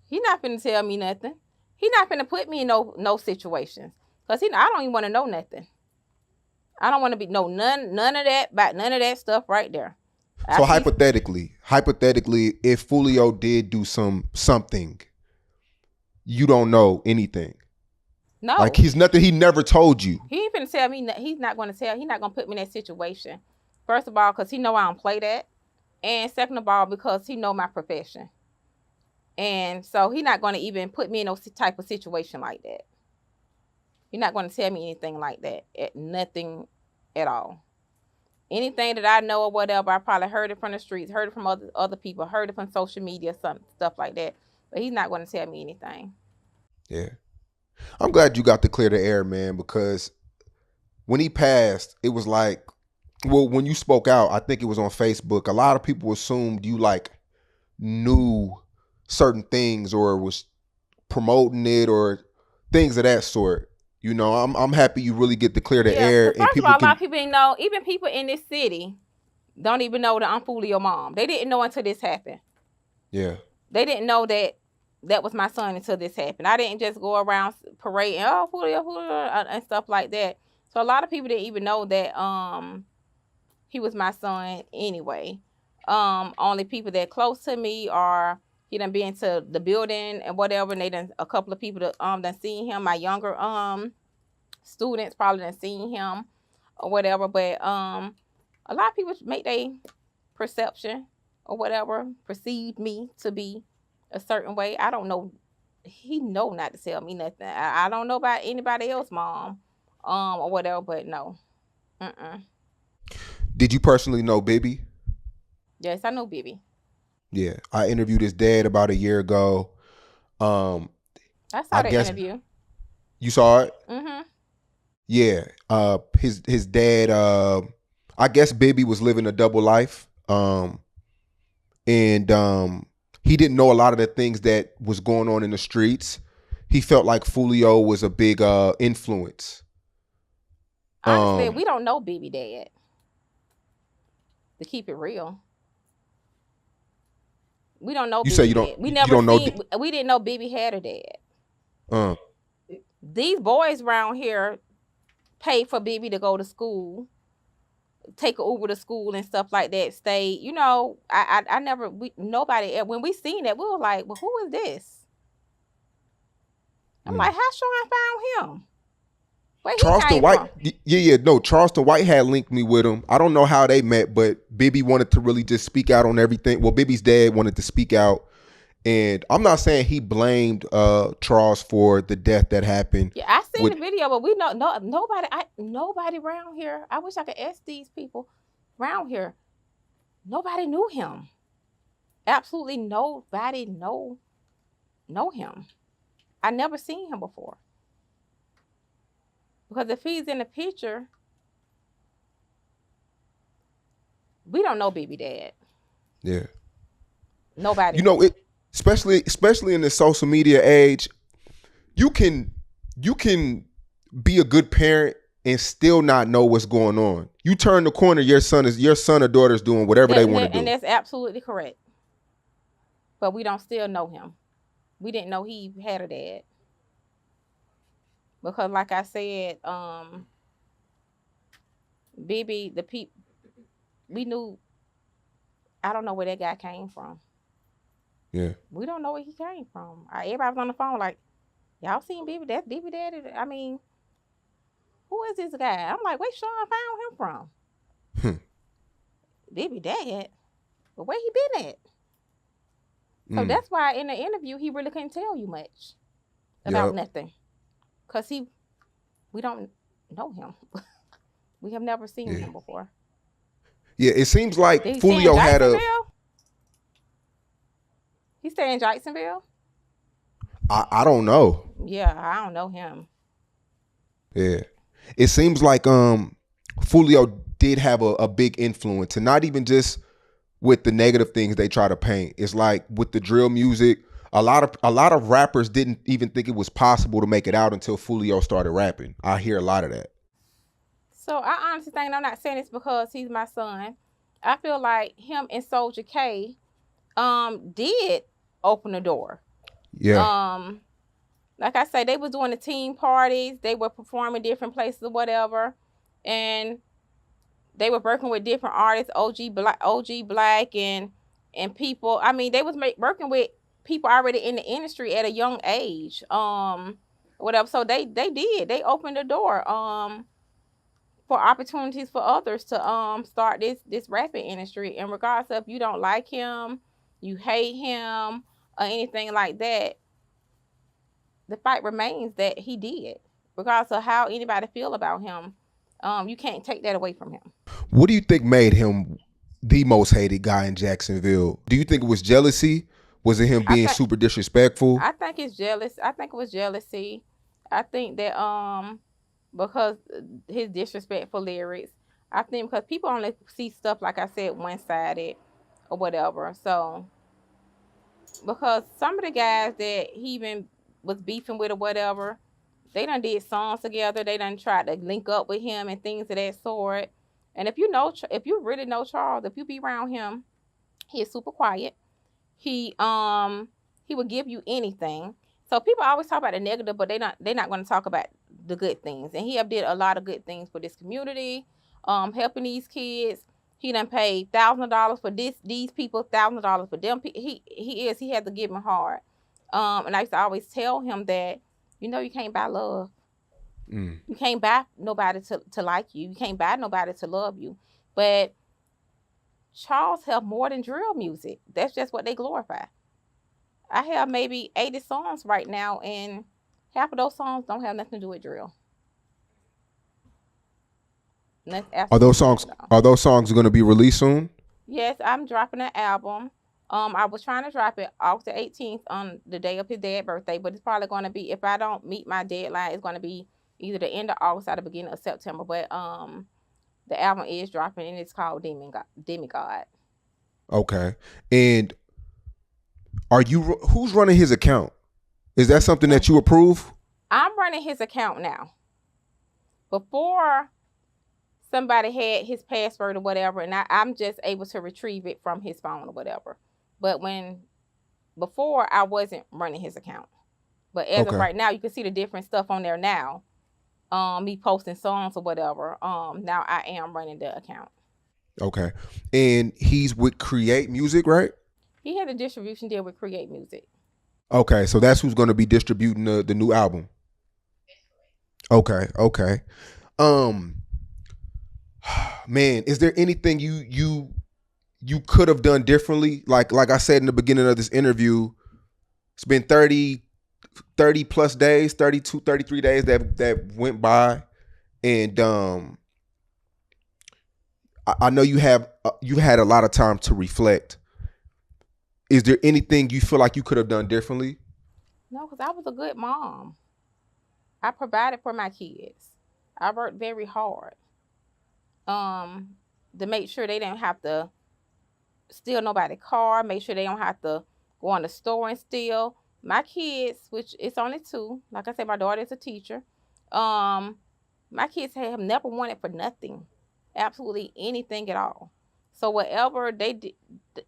He not finna tell me nothing. He not finna put me in no situations. Cause I don't even want to know nothing. I don't want to be none of that about none of that stuff right there. So hypothetically, if Foolio did do something, you don't know anything. No. Like he's nothing. He never told you. He ain't finna tell me. He's not going to tell. He's not going to put me in that situation. First of all, because he know I don't play that. And second of all, because he know my profession. And so he's not going to even put me in no type of situation like that. He's not going to tell me anything like that. Nothing at all. Anything that I know or whatever, I probably heard it from the streets, heard it from other people, heard it from social media, some stuff like that. But he's not going to tell me anything. Yeah. I'm glad you got to clear the air, man, because when he passed, it was like, well, when you spoke out, I think it was on Facebook, a lot of people assumed you like knew certain things or was promoting it or things of that sort. You know, I'm happy you really get to clear the air. First of all, a lot of people didn't know, even people in this city don't even know that I'm Foolio mom. They didn't know until this happened. Yeah. They didn't know that was my son until this happened. I didn't just go around parading, oh, Foolio, and stuff like that. So a lot of people didn't even know that he was my son anyway. Only people that close to me are, he done been to the building and whatever, and a couple of people that done seen him. My younger students probably done seen him or whatever. But a lot of people make their perception or whatever, perceive me to be a certain way. I don't know. He know not to tell me nothing. I don't know about anybody else, mom, or whatever. But no. Did you personally know Bibby? Yes, I know Bibby. Yeah, I interviewed his dad about a year ago. I saw the interview. You saw it? Mm-hmm. Yeah. His dad, I guess Bibby was living a double life. And he didn't know a lot of the things that was going on in the streets. He felt like Foolio was a big influence. Honestly, we don't know Bibby dad. To keep it real. We don't know. You say you don't. We never seen. We didn't know Bibby had a dad. These boys around here paid for Bibby to go to school, take an Uber to school and stuff like that. Stay. You know, I never. Nobody. When we seen that, we were like, well, who is this? I'm like, how Sean found him? Charleston White, no, Charleston White had linked me with him. I don't know how they met, but Bibby wanted to really just speak out on everything. Well, Bibby's dad wanted to speak out, and I'm not saying he blamed Charles for the death that happened. Yeah, I seen the video, but we know nobody around here. I wish I could ask these people around here. Nobody knew him. Absolutely nobody know him. I never seen him before. Because if he's in the picture, we don't know Bibby dad. Yeah. Nobody. You know, especially in the social media age, you can be a good parent and still not know what's going on. You turn the corner, your son or daughter's doing whatever they want to do. And that's absolutely correct. but we don't still know him. We didn't know he had a dad because, like I said, Bibby, we knew. I don't know where that guy came from. Yeah. We don't know where he came from. Everybody was on the phone like, y'all seen Bibby? That's Bibby daddy. I mean, who is this guy? I'm like, where Sean found him from? Hmm. Bibby dad? But where he been at? So that's why in the interview he really couldn't tell you much about nothing. Cause we don't know him. We have never seen him before. Yeah, it seems like Did he Foolio had a. He stay in Jacksonville? I don't know. Yeah, I don't know him. Yeah. It seems like Foolio did have a big influence, and not even just with the negative things they try to paint. It's like with the drill music, a lot of rappers didn't even think it was possible to make it out until Foolio started rapping. I hear a lot of that. So I honestly think, and I'm not saying this because he's my son, I feel like him and Soldier K did open the door. Yeah. Like I say, they was doing the team parties, they were performing different places or whatever, and they were working with different artists, OG Black, and people. I mean, they was working with people already in the industry at a young age. Whatever. So they opened the door for opportunities for others to start this rapping industry. And regardless of if you don't like him, you hate him, or anything like that, the fight remains that he did. Regardless of how anybody feel about him, you can't take that away from him. What do you think made him the most hated guy in Jacksonville? Do you think it was jealousy? Was it him being super disrespectful? I think it's jealous. I think it was jealousy. I think that because his disrespectful lyrics. I think because people only see stuff, like I said, one-sided or whatever. So because some of the guys that he even was beefing with or whatever, they done did songs together. They done tried to link up with him and things of that sort. And if you really know Charles, if you be around him, he is super quiet. He would give you anything. So people always talk about the negative, but they're not going to talk about the good things. And he have did a lot of good things for this community, helping these kids. He done paid $1,000 for these people, $1,000 for them. He had to give him hard. And I used to always tell him that, you can't buy love. You can't buy nobody to like you. You can't buy nobody to love you. But Charles have more than drill music. That's just what they glorify. I have maybe 80 songs right now, and half of those songs don't have nothing to do with drill. Are those songs going to be released soon? Yes, I'm dropping an album. I was trying to drop it August the 18th on the day of his dad's birthday, but it's probably going to be, if I don't meet my deadline, it's going to be either the end of August or the beginning of September. But the album is dropping, and it's called Demigod. Okay. And who's running his account? Is that something that you approve? I'm running his account now. Before, somebody had his password or whatever, and I'm just able to retrieve it from his phone or whatever. But before, I wasn't running his account. But as of right now, you can see the different stuff on there now. Me posting songs or whatever. Now I am running the account. Okay. And he's with Create Music, right? He had a distribution deal with Create Music. Okay, so that's who's going to be distributing the new album. Okay. Man, is there anything you could have done differently? Like I said in the beginning of this interview, it's been 30 plus days, 32, 33 days that went by, and I know you had a lot of time to reflect. Is there anything you feel like you could have done differently? No, because I was a good mom. I provided for my kids. I worked very hard to make sure they didn't have to steal nobody's car, make sure they don't have to go in the store and steal. My kids, which it's only two, like I said, my daughter is a teacher. My kids have never wanted for nothing, absolutely anything at all. So whatever they did,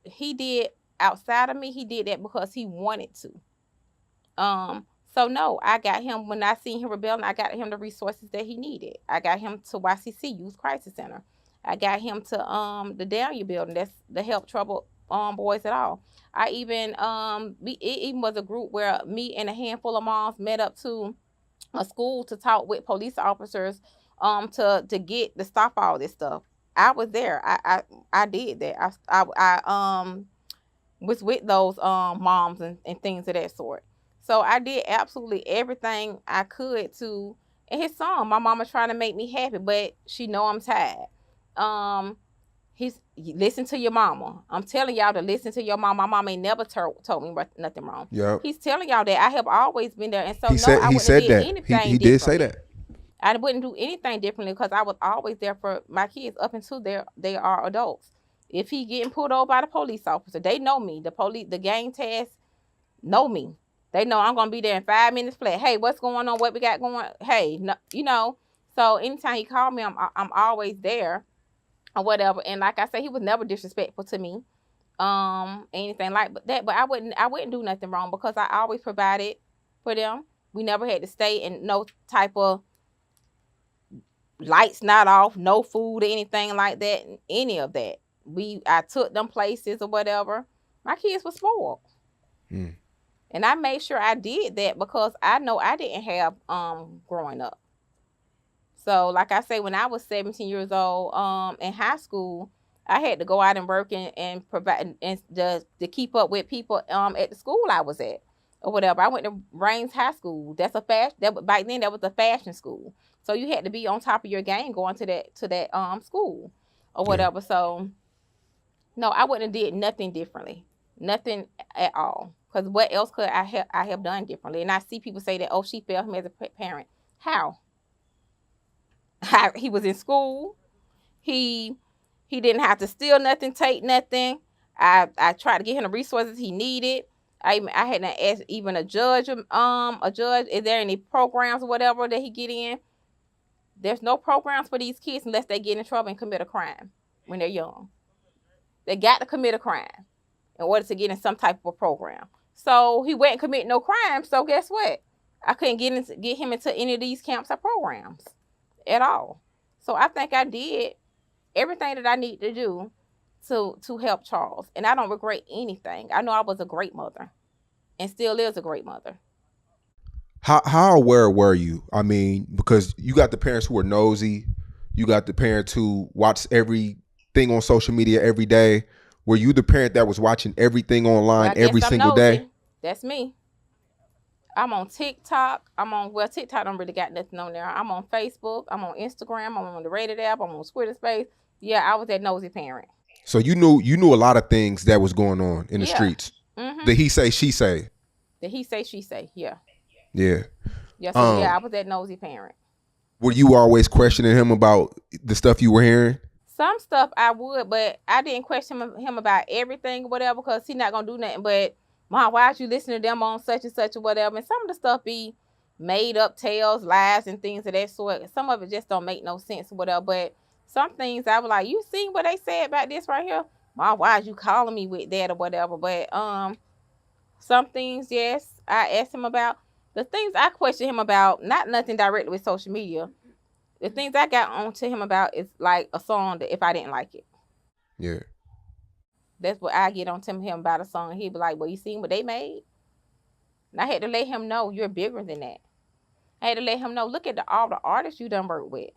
he did outside of me. He did that because he wanted to. So no, I got him when I seen him rebelling. I got him the resources that he needed. I got him to YCC Youth Crisis Center. I got him to the Daniel building. That's the help troubled boys at all. I even it even was a group where me and a handful of moms met up to a school to talk with police officers to get to stop all this stuff. I was there. I did that. I was with those moms and things of that sort. So I did absolutely everything I could to. And his song, my mama trying to make me happy, but she know I'm tired. Um, he's listen to your mama. I'm telling y'all to listen to your mama. My mama ain't never told me nothing wrong. Yep. He's telling y'all that I have always been there, and so He no, said I he wouldn't said have did that. anything He did say differently. that. I wouldn't do anything differently because I was always there for my kids up until they are adults. If he getting pulled over by the police officer, they know me. The police, the gang task know me. They know I'm gonna be there in 5 minutes flat. Hey, what's going on? What we got going? Hey, no, you know. So anytime he called me, I'm always there or whatever. And like I said, he was never disrespectful to me, anything like that. But I wouldn't do nothing wrong because I always provided for them. We never had to stay in no type of lights not off, no food or anything like that, any of that. I took them places or whatever. My kids were spoiled. Mm. And I made sure I did that because I know I didn't have growing up. So like I say, when I was 17 years old, in high school, I had to go out and work and provide and to keep up with people at the school I was at or whatever. I went to Rains High School. That's a fashion that back then that was a fashion school. So you had to be on top of your game going to that school or Yeah. whatever. So no, I wouldn't have did nothing differently. Nothing at all. Because what else could I have done differently? And I see people say that, oh, she failed him as a parent. How? He was in school. He didn't have to steal nothing, take nothing. I tried to get him the resources he needed. I had to ask even a judge, is there any programs or whatever that he get in? There's no programs for these kids unless they get in trouble and commit a crime when they're young. They got to commit a crime in order to get in some type of a program. So he went and commit no crime. So guess what? I couldn't get him into any of these camps or programs at all. So I think I did everything that I need to do to help Charles, and I don't regret anything. I know I was a great mother, and still is a great mother. How aware were you? I mean, because you got the parents who are nosy, you got the parents who watch everything on social media every day. Were you the parent that was watching everything online every single day? That's me. I'm on TikTok. TikTok don't really got nothing on there. I'm on Facebook. I'm on Instagram. I'm on the Reddit app. I'm on Twitter Space. Yeah, I was that nosy parent. So you knew a lot of things that was going on in the streets. Mm-hmm. The he say, she say. The he say, she say. Yeah. Yeah. Yeah. So I was that nosy parent. Were you always questioning him about the stuff you were hearing? Some stuff I would, but I didn't question him about everything or whatever because he's not gonna do nothing. But Mom, why don't you listen to them on such and such or whatever? And some of the stuff be made up tales, lies, and things of that sort. Some of it just don't make no sense or whatever. But some things I was like, you seen what they said about this right here? Mom, why is you calling me with that or whatever? But some things, yes, I asked him about. The things I question him about, not nothing directly with social media. The things I got on to him about is like a song that if I didn't like it. Yeah. That's what I get on to him about a song. He'd be like, well, you seen what they made? And I had to let him know you're bigger than that. I had to let him know, look at all the artists you done worked with.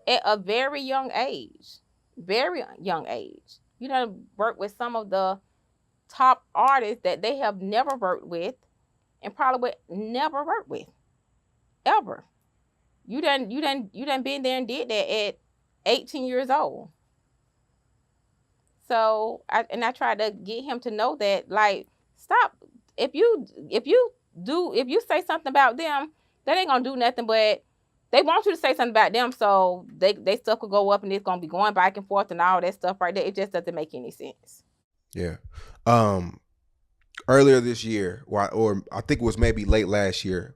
At a very young age. Very young age. You done worked with some of the top artists that they have never worked with and probably would never work with. Ever. You done been there and did that at 18 years old. So I tried to get him to know that, like, stop. If you say something about them, that ain't gonna do nothing. But they want you to say something about them, so they stuff could go up and it's gonna be going back and forth and all that stuff right there. It just doesn't make any sense. Yeah. Earlier this year, or I think it was maybe late last year,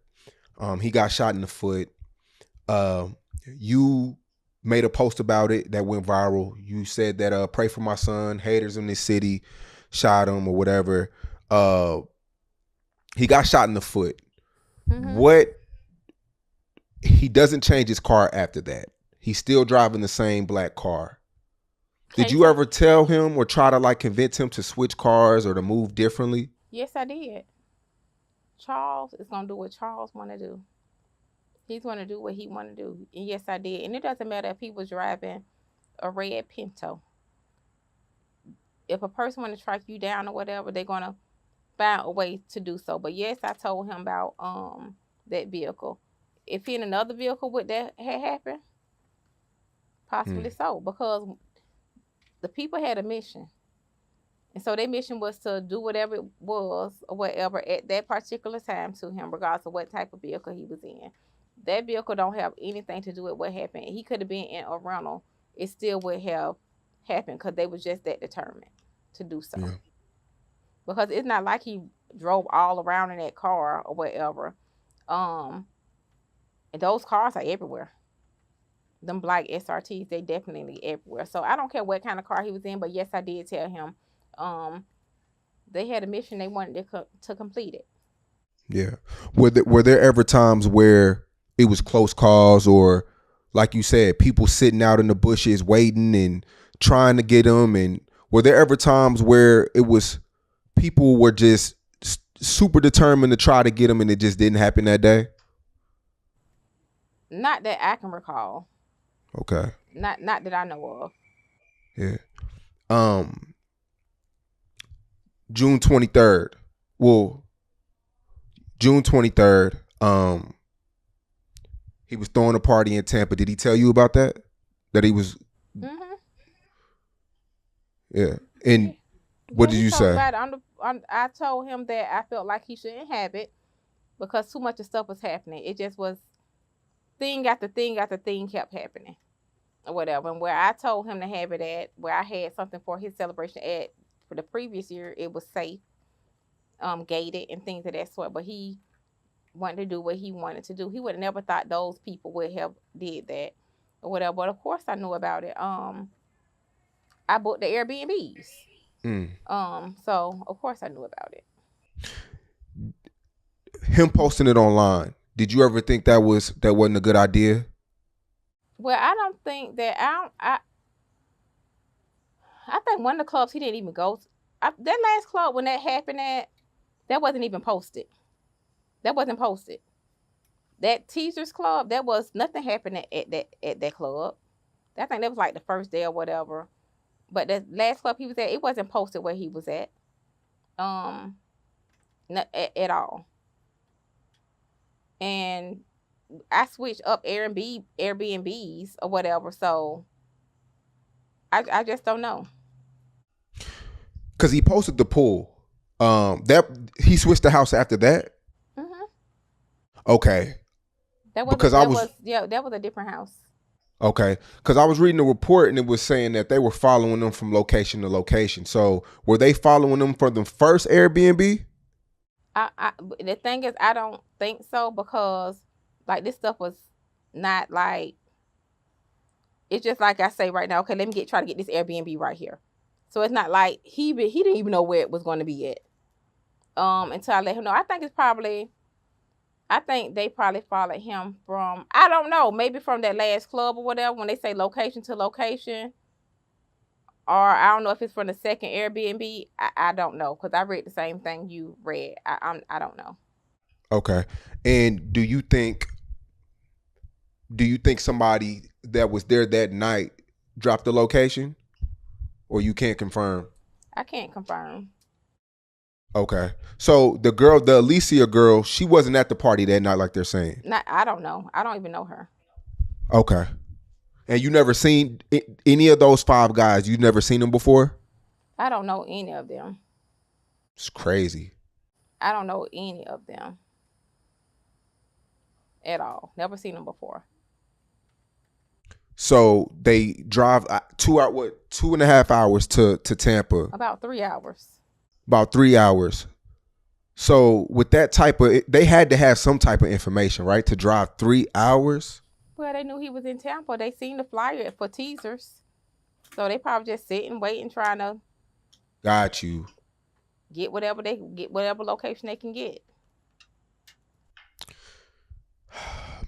he got shot in the foot. You made a post about it that went viral. You said that pray for my son, haters in this city. shot him or whatever. He got shot in the foot. Mm-hmm. What? He doesn't change his car after that. He's still driving the same black car. Did you ever tell him or try to like convince him to switch cars or to move differently? Yes, I did. Charles is gonna do what Charles want to do. He's gonna do what he want to do. And yes, I did. And it doesn't matter if he was driving a red Pinto. If a person want to track you down or whatever, they're gonna find a way to do so. But yes, I told him about that vehicle. If he in another vehicle would that had happened, possibly so, because the people had a mission. And so their mission was to do whatever it was or whatever at that particular time to him, regardless of what type of vehicle he was in. That vehicle don't have anything to do with what happened. He could have been in a rental. It still would have happened because they was just that determined to do so. Yeah. Because it's not like he drove all around in that car or whatever. And those cars are everywhere. Them black SRTs, they definitely everywhere. So I don't care what kind of car he was in, but yes, I did tell him they had a mission they wanted to complete it. Yeah. Were there ever times where it was close calls or, like you said, people sitting out in the bushes waiting and trying to get him? And were there ever times where it was people were just super determined to try to get him and it just didn't happen that day? Not that I can recall. Okay. Not that I know of. Yeah. June 23rd. Well, June 23rd. He was throwing a party in Tampa. Did he tell you about that? That he was. Mm-hmm. Yeah. And what did you say? I told him that I felt like he shouldn't have it because too much of stuff was happening. It just was thing after thing after thing kept happening or whatever. And where I told him to have it at, where I had something for his celebration at for the previous year, it was safe, gated and things of that sort. But he wanted to do what he wanted to do. He would have never thought those people would have did that or whatever. But of course I knew about it. I booked the Airbnbs. So of course I knew about it. Him posting it online. Did you ever think that wasn't a good idea? Well, I don't think that I think one of the clubs he didn't even go to. That last club when that happened at, that wasn't even posted. That wasn't posted. That Teasers Club, that was nothing happening at that club. I think that was like the first day or whatever. But the last club he was at, it wasn't posted where he was at. Not at all. And I switched up Airbnbs or whatever, so I just don't know. Cause he posted the pool. That he switched the house after that. Mm-hmm. Okay. That was a different house. Okay, because I was reading the report and it was saying that they were following them from location to location. So were they following them from the first Airbnb? The thing is, I don't think so because like this stuff was not like, it's just like I say right now. Okay, let me try to get this Airbnb right here. So it's not like he didn't even know where it was going to be at. Until I let him know. I think they probably followed him from, I don't know, maybe from that last club or whatever, when they say location to location. Or I don't know if it's from the second Airbnb. I don't know, because I read the same thing you read. I don't know. Okay. And do you think somebody that was there that night dropped the location? Or you can't confirm? I can't confirm. Okay. So the Alicia girl, she wasn't at the party that night like they're saying? I don't know. I don't even know her. Okay. And you never seen any of those 5 guys? You never seen them before? I don't know any of them. It's crazy. I don't know any of them at all. Never seen them before. So they drive 2.5 hours to Tampa? About 3 hours. About 3 hours. So with that they had to have some type of information, right? To drive 3 hours? Well, they knew he was in Tampa. They seen the flyer for Teasers. So they probably just sitting, waiting, trying to. Got you. get whatever location they can get.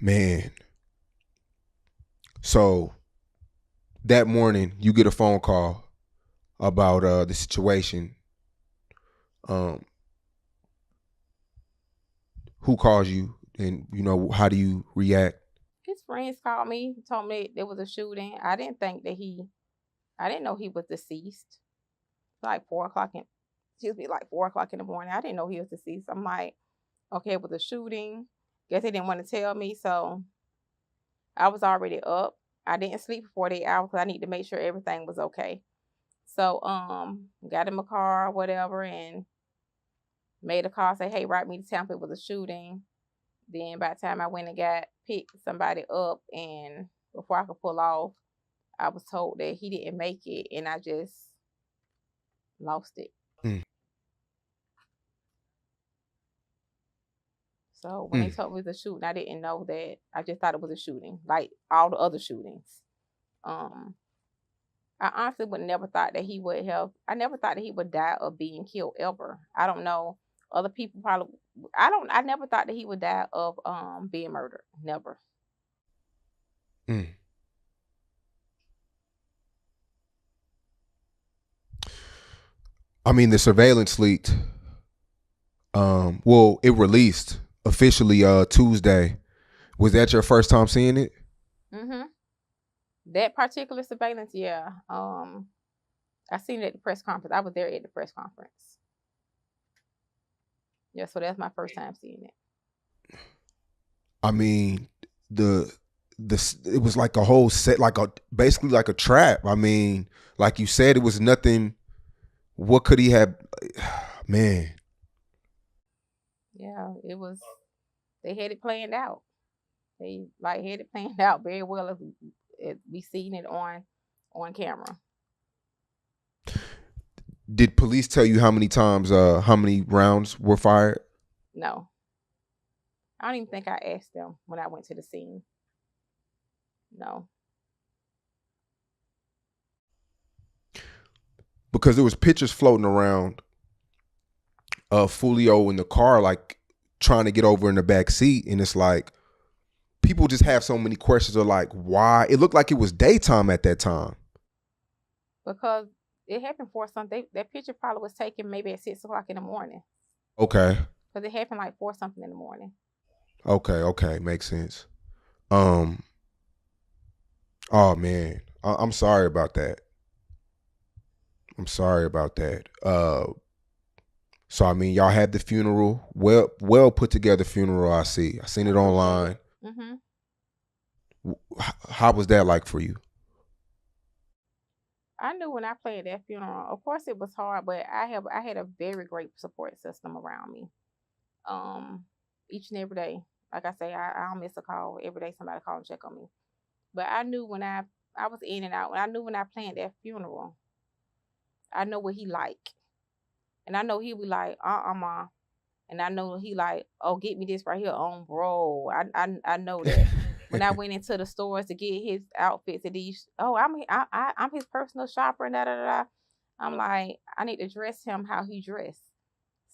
Man. So that morning you get a phone call about the situation. Um, who calls you, and how do you react? His friends called me, told me there was a shooting. I didn't know he was deceased. Like 4 o'clock like 4 o'clock in the morning. I didn't know he was deceased. I'm like, okay, it was a shooting. Guess they didn't want to tell me, so I was already up. I didn't sleep for 48 hours because I need to make sure everything was okay. So got in my car, whatever, and made a call, say, hey, write me to Tampa, it was a shooting. Then by the time I went and got picked somebody up, and before I could pull off, I was told that he didn't make it, and I just lost it. Mm, So when they mm. told me it was a shooting, I didn't know that. I just thought it was a shooting, like all the other shootings. Um, I honestly would never thought that he would have. I never thought that he would die of being killed ever. I don't know. Other people probably. I don't. I never thought that he would die of being murdered. Never. Mm. I mean, the surveillance leaked. Well, it released officially Tuesday. Was that your first time seeing it? Mhm. That particular surveillance, yeah. I seen it at the press conference. I was there at the press conference. Yeah, so that's my first time seeing it. I mean, the it was like a whole set, like a basically like a trap. I mean, like you said, it was nothing. What could he have? Man. Yeah, it was. They had it planned out. They like had it planned out very well. If we seen it on camera. Did police tell you how many rounds were fired? No, I don't even think I asked them when I went to the scene. No. Because there was pictures floating around of Foolio in the car, like trying to get over in the back seat, and it's like people just have so many questions of like why. It looked like it was daytime at that time. Because it happened for something. That picture probably was taken maybe at 6 o'clock in the morning. Okay. Because it happened like 4 something in the morning. Okay, makes sense. Um, oh man, I'm sorry about that. I'm sorry about that. So I mean, y'all had the funeral, well put together funeral. I seen I it appreciate it. online. How was that like for you? I knew when I played that funeral. Of course, it was hard, but I had a very great support system around me. Um, each and every day, like I say, I don't miss a call. Every day, somebody call and check on me. But I knew when I was in and out. I knew when I planned that funeral, I know what he like, and I know he was like, ma. And I know he like, oh, get me this right here on bro. I know that. When I went into the stores to get his outfits and these, oh, I'm his personal shopper and da da da. Da. I'm like, I need to dress him how he dressed.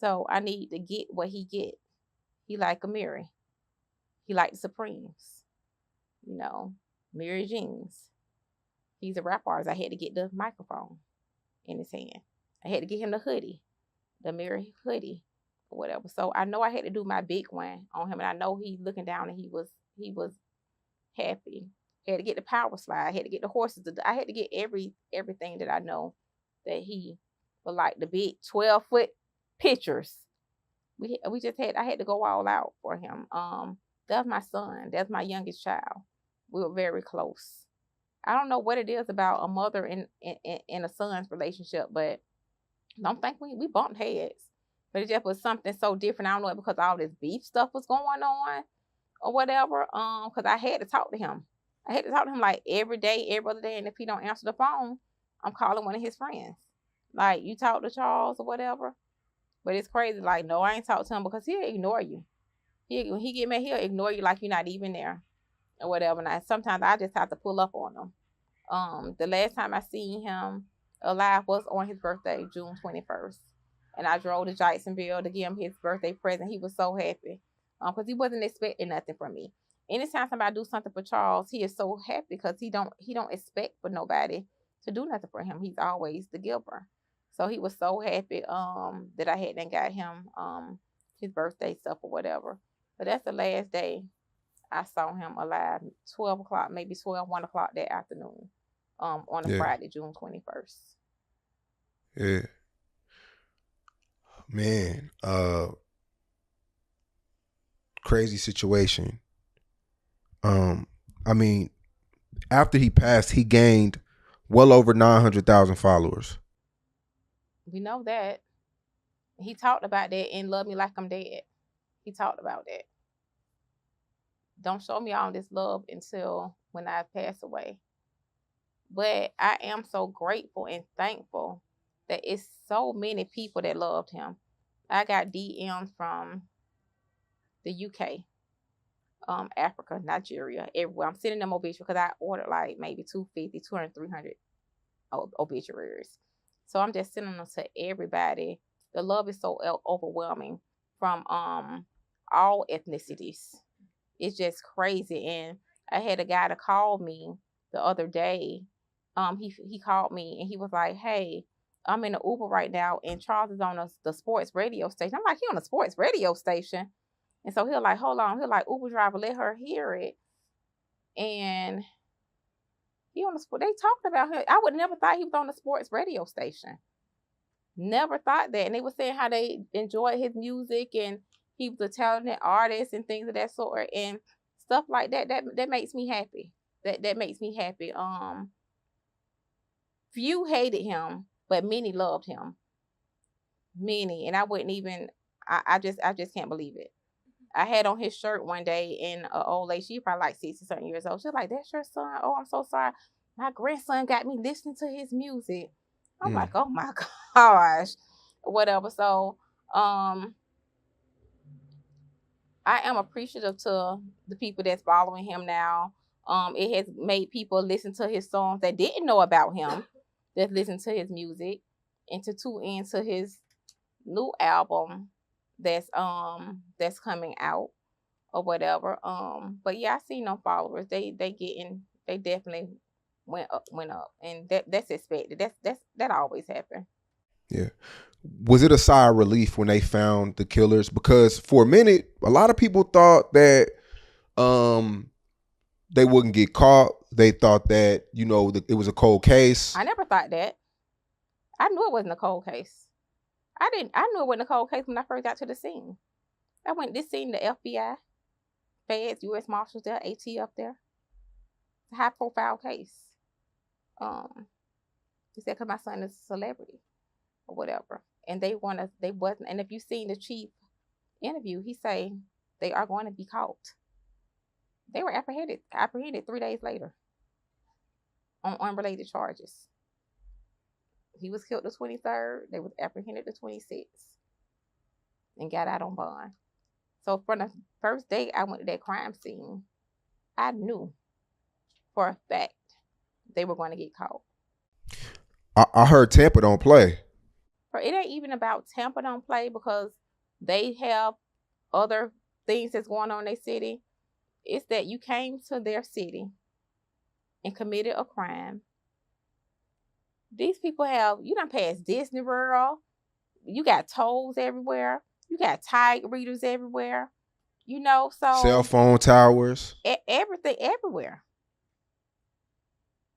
So I need to get what he get. He like a Mary. He like the Supremes. You know, Mary jeans. He's a rap artist. I had to get the microphone in his hand. I had to get him the hoodie, the Mary hoodie or whatever. So I know I had to do my big one on him, and I know he looking down and he was happy. I had to get the power slide. I had to get the horses. I had to get everything that I know that he would like. The big 12-foot pictures. We just had. I had to go all out for him. That's my son. That's my youngest child. We were very close. I don't know what it is about a mother and a son's relationship, but don't think we bumped heads. But it just was something so different. I don't know because all this beef stuff was going on or whatever. Because I had to talk to him. I had to talk to him like every day, every other day. And if he don't answer the phone, I'm calling one of his friends. Like, you talk to Charles or whatever. But it's crazy. Like, no, I ain't talk to him because he'll ignore you. When he get mad, he'll ignore you like you're not even there or whatever. And sometimes I just have to pull up on him. The last time I seen him alive was on his birthday, June 21st. and I drove to Jacksonville to give him his birthday present. He was so happy because he wasn't expecting nothing from me. Anytime somebody do something for Charles, he is so happy because he don't expect for nobody to do nothing for him. He's always the giver. So he was so happy that I hadn't got him his birthday stuff or whatever. But that's the last day I saw him alive. 12 o'clock, maybe 1 o'clock that afternoon. On a Yeah. Friday, June 21st. Yeah. Man, crazy situation. I mean, after he passed, he gained well over 900,000 followers. We know that. He talked about that in Love Me Like I'm Dead. He talked about that. Don't show me all this love until when I pass away. But I am so grateful and thankful that it's so many people that loved him. I got DMs from the UK, Africa, Nigeria, everywhere. I'm sending them obituaries because I ordered like maybe 250, 200, 300 obituaries. So I'm just sending them to everybody. The love is so overwhelming from all ethnicities. It's just crazy. And I had a guy to call me the other day. He called me and he was like, "Hey, I'm in the Uber right now, and Charles is on the sports radio station." I'm like, "He on a sports radio station?" And so he'll like, "Hold on." He'll like, "Uber driver, let her hear it." And he on the sport. They talked about him. I would never thought he was on the sports radio station. Never thought that. And they were saying how they enjoyed his music and he was a talented artist and things of that sort and stuff like that. That makes me happy. That makes me happy. Few hated him, but many loved him. Many. And I wouldn't even I just can't believe it. I had on his shirt one day and an old lady, she probably like 60 something years old. She was like, "That's your son? Oh, I'm so sorry. My grandson got me listening to his music." I'm like, "Oh my gosh." Whatever. So I am appreciative to the people that's following him now. It has made people listen to his songs that didn't know about him, that listen to his music, and to tune into his new album that's coming out or whatever. But yeah, I see no followers. They definitely went up, and that's expected. That always happen. Yeah. Was it a sigh of relief when they found the killers? Because for a minute, a lot of people thought that they wouldn't get caught. They thought that, it was a cold case. I never thought that. I knew it wasn't a cold case. I knew it wasn't a cold case when I first got to the scene. I went this scene, the FBI, feds, U.S. Marshals there, AT up there. It's a high profile case. He said, "Cause my son is a celebrity or whatever." And they wasn't, and if you seen the chief interview, he say they are going to be caught. They were apprehended 3 days later on unrelated charges. He was killed the 23rd. They was apprehended the 26th and got out on bond. So from the first day I went to that crime scene, I knew for a fact they were going to get caught. I heard Tampa don't play. But it ain't even about Tampa don't play because they have other things that's going on in their city. It's that you came to their city and committed a crime. These people you done passed Disney World. You got tolls everywhere. You got tag readers everywhere. So Cell phone towers. Everything everywhere.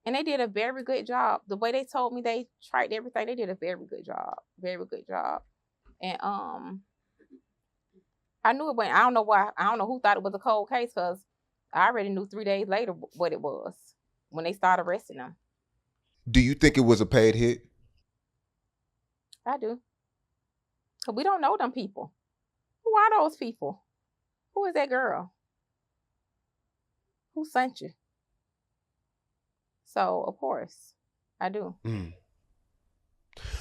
And they did a very good job. The way they told me they tried everything, they did a very good job. Very good job. And I knew it went. I don't know why. I don't know who thought it was a cold case because I already knew 3 days later what it was when they started arresting them. Do you think it was a paid hit? I do. Because we don't know them people. Who are those people? Who is that girl? Who sent you? So, of course, I do.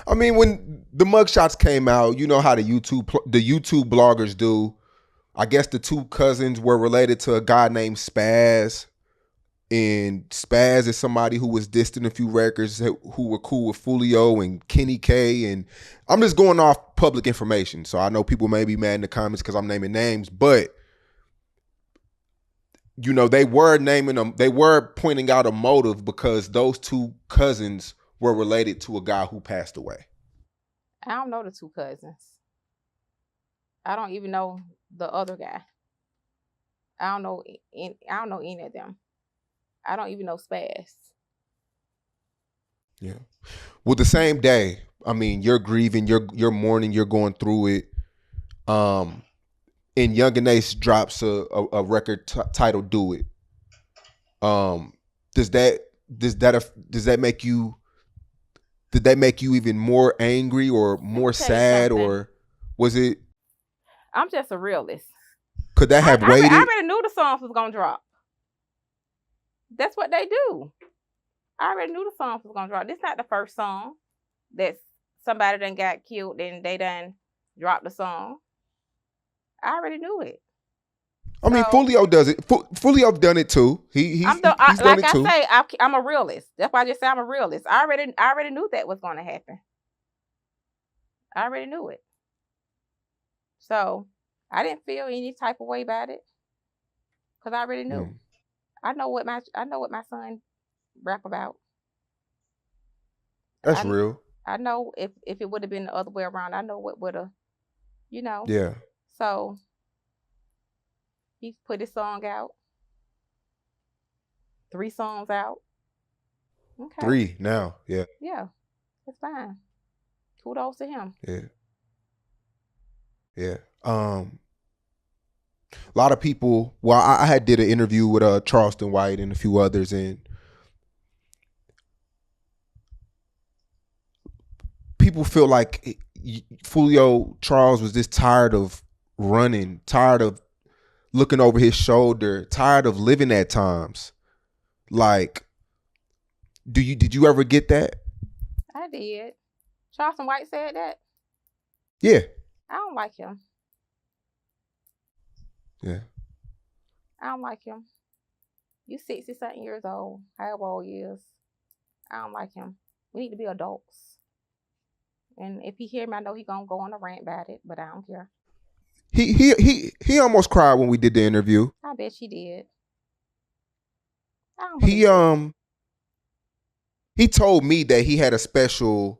I mean, when the mugshots came out, you know how the YouTube bloggers do. I guess the two cousins were related to a guy named Spaz. and Spaz is somebody who was distant a few records, who were cool with Foolio and Kenny K. And I'm just going off public information, so I know people may be mad in the comments because I'm naming names, but you know, they were naming them, they were pointing out a motive because those two cousins were related to a guy who passed away. I don't know the two cousins. I don't even know the other guy. I don't know. I don't know any of them. I don't even know Spaz. Yeah. Well, the same day, I mean, you're grieving, you're mourning, you're going through it. And Young and Ace drops a record titled "Do It." Does that make you? Did that make you even more angry or more sad, or was it? I'm just a realist. Could that have waited? I already knew the songs was gonna drop. That's what they do. I already knew the songs was gonna drop. This not the first song that somebody done got killed and they done dropped the song. I already knew it. I mean, Foolio does it. Foolio done it too. He's done it too. Like I say, I'm a realist. That's why I just say I'm a realist. I already knew that was going to happen. I already knew it. So I didn't feel any type of way about it because I already knew. I know what my son rap about. That's real. I know if it would have been the other way around, I know what would have, you know. Yeah. So he put his song out. 3 songs out. Okay. 3 now. Yeah. Yeah. It's fine. Kudos to him. Yeah. Yeah. A lot of people. Well, I had did an interview with Charleston White and a few others, and people feel like Foolio Charles was just tired of running, tired of looking over his shoulder, tired of living at times. Like, did you ever get that? I did. Charleston White said that? Yeah. I don't like him. Yeah. I don't like him. You 60-something years old, however old he is. I don't like him. We need to be adults. And if he hear me, I know he gonna go on a rant about it, but I don't care. He almost cried when we did the interview. I bet she did. He told me that he had a thing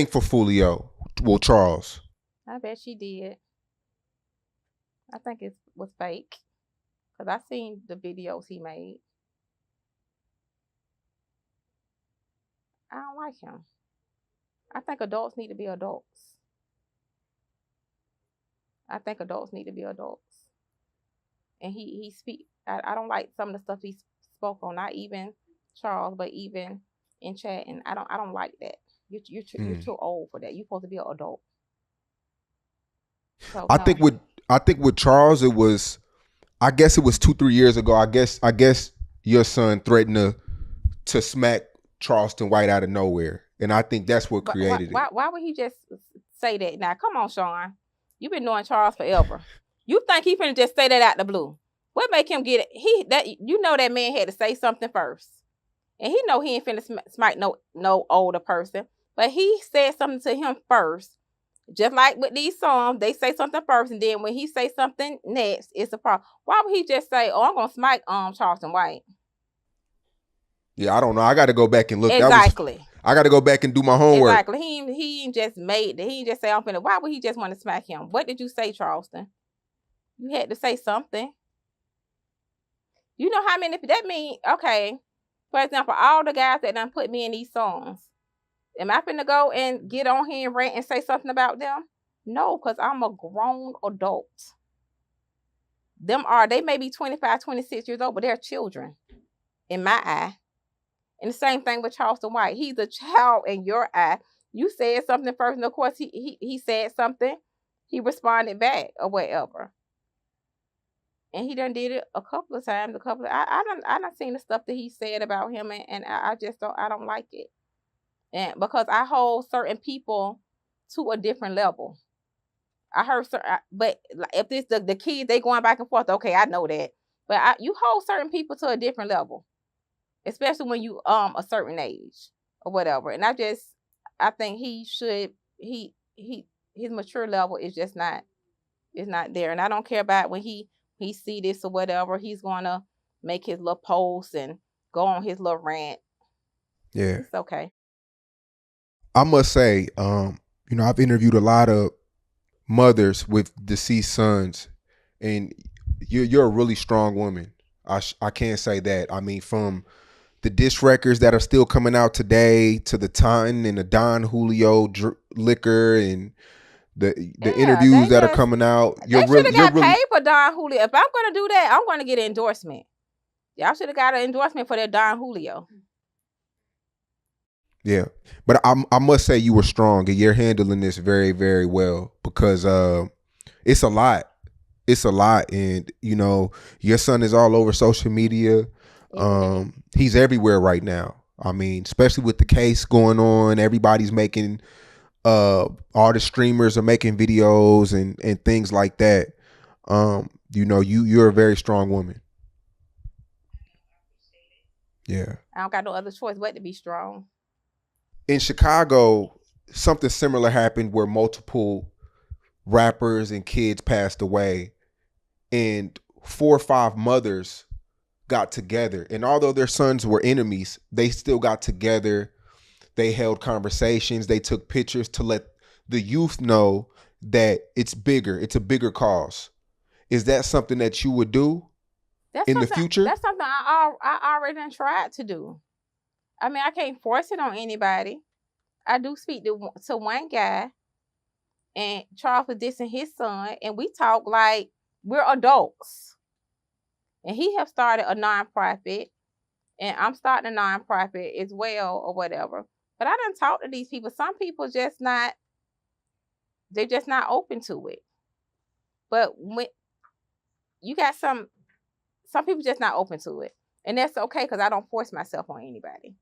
for Foolio. Well, Charles. I bet she did. I think it was fake. Because I seen the videos he made. I don't like him. I think adults need to be adults. And he speak. I don't like some of the stuff he spoke on. Not even Charles, but even in chat. And I don't like that. You're too old for that. You're supposed to be an adult. So, I think with Charles, it was. I guess it was 2-3 years ago. I guess your son threatened to smack Charleston White out of nowhere, and I think that's what created it. Why would he just say that? Now, come on, Sean. You've been knowing Charles forever. You think he finna just say that out the blue? What make him get it? That man had to say something first, and he know he ain't finna smack no older person, but he said something to him first. Just like with these songs, they say something first, and then when he say something next, it's a problem. Why would he just say, "Oh, I'm gonna smack Charleston White"? Yeah, I don't know. I got to go back and look. Exactly. I got to go back and do my homework. Exactly. He just made it. He just say, "I'm finna." Why would he just want to smack him? What did you say, Charleston? You had to say something. You know how many? That mean, okay. For example, all the guys that done put me in these songs. Am I finna go and get on here and rant and say something about them? No, because I'm a grown adult. They may be 25, 26 years old, but they're children in my eye. And the same thing with Charleston White. He's a child in your eye. You said something first, and of course he said something. He responded back or whatever. And he done did it a couple of times. I done seen the stuff that he said about him, and I just don't like it. And because I hold certain people to a different level. I heard but if this the kids, they going back and forth, okay, I know that. But you hold certain people to a different level, especially when you a certain age or whatever. And I think he his mature level is not there. And I don't care about when he see this or whatever. He's gonna make his little posts and go on his little rant. Yeah. It's okay. I must say, I've interviewed a lot of mothers with deceased sons, and you're a really strong woman. I can't say that. I mean, from the diss records that are still coming out today to the Taunton and the Don Julio liquor and the Yeah, interviews that are coming out, they should have you're got really paid for Don Julio. If I'm gonna do that, I'm gonna get an endorsement. Y'all should have got an endorsement for that Don Julio. yeah. But I must say you were strong and you're handling this very, very well because it's a lot. It's a lot, and your son is all over social media. He's everywhere right now. I mean, especially with the case going on, everybody's making all the streamers are making videos and things like that. You're a very strong woman. Yeah. I don't got no other choice but to be strong. In Chicago, something similar happened where multiple rappers and kids passed away, and 4 or 5 mothers got together. And although their sons were enemies, they still got together. They held conversations. They took pictures to let the youth know that it's bigger. It's a bigger cause. Is that something that you would do in the future? That's something I already done tried to do. I mean, I can't force it on anybody. I do speak to one guy, and Charles was dissing his son, and we talk like we're adults. And he have started a nonprofit, and I'm starting a nonprofit as well, or whatever. But I done talk to these people. Some people they're just not open to it. But when you got some people just not open to it, and that's okay because I don't force myself on anybody.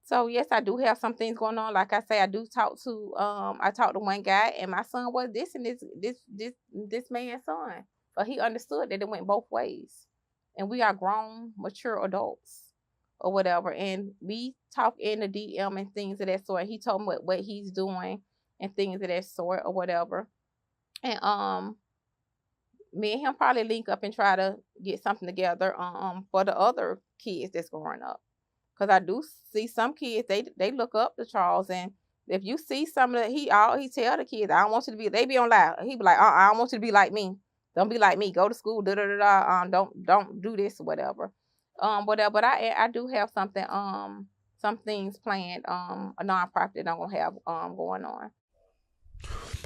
So yes, I do have some things going on. Like I say, I talked to one guy, and my son was dissing this man's son, but he understood that it went both ways, and we are grown, mature adults or whatever, and we talk in the DM and things of that sort. He told me what he's doing and things of that sort or whatever, and me and him probably link up and try to get something together for the other kids that's growing up. Cause I do see some kids, they look up to Charles, and if you see some of the he tell the kids, I don't want you to be, they be on live. He be like, I don't want you to be like me. Don't be like me. Go to school, da da da da. Don't do this or whatever. Whatever. But I do have some things planned, a nonprofit that I'm gonna have going on.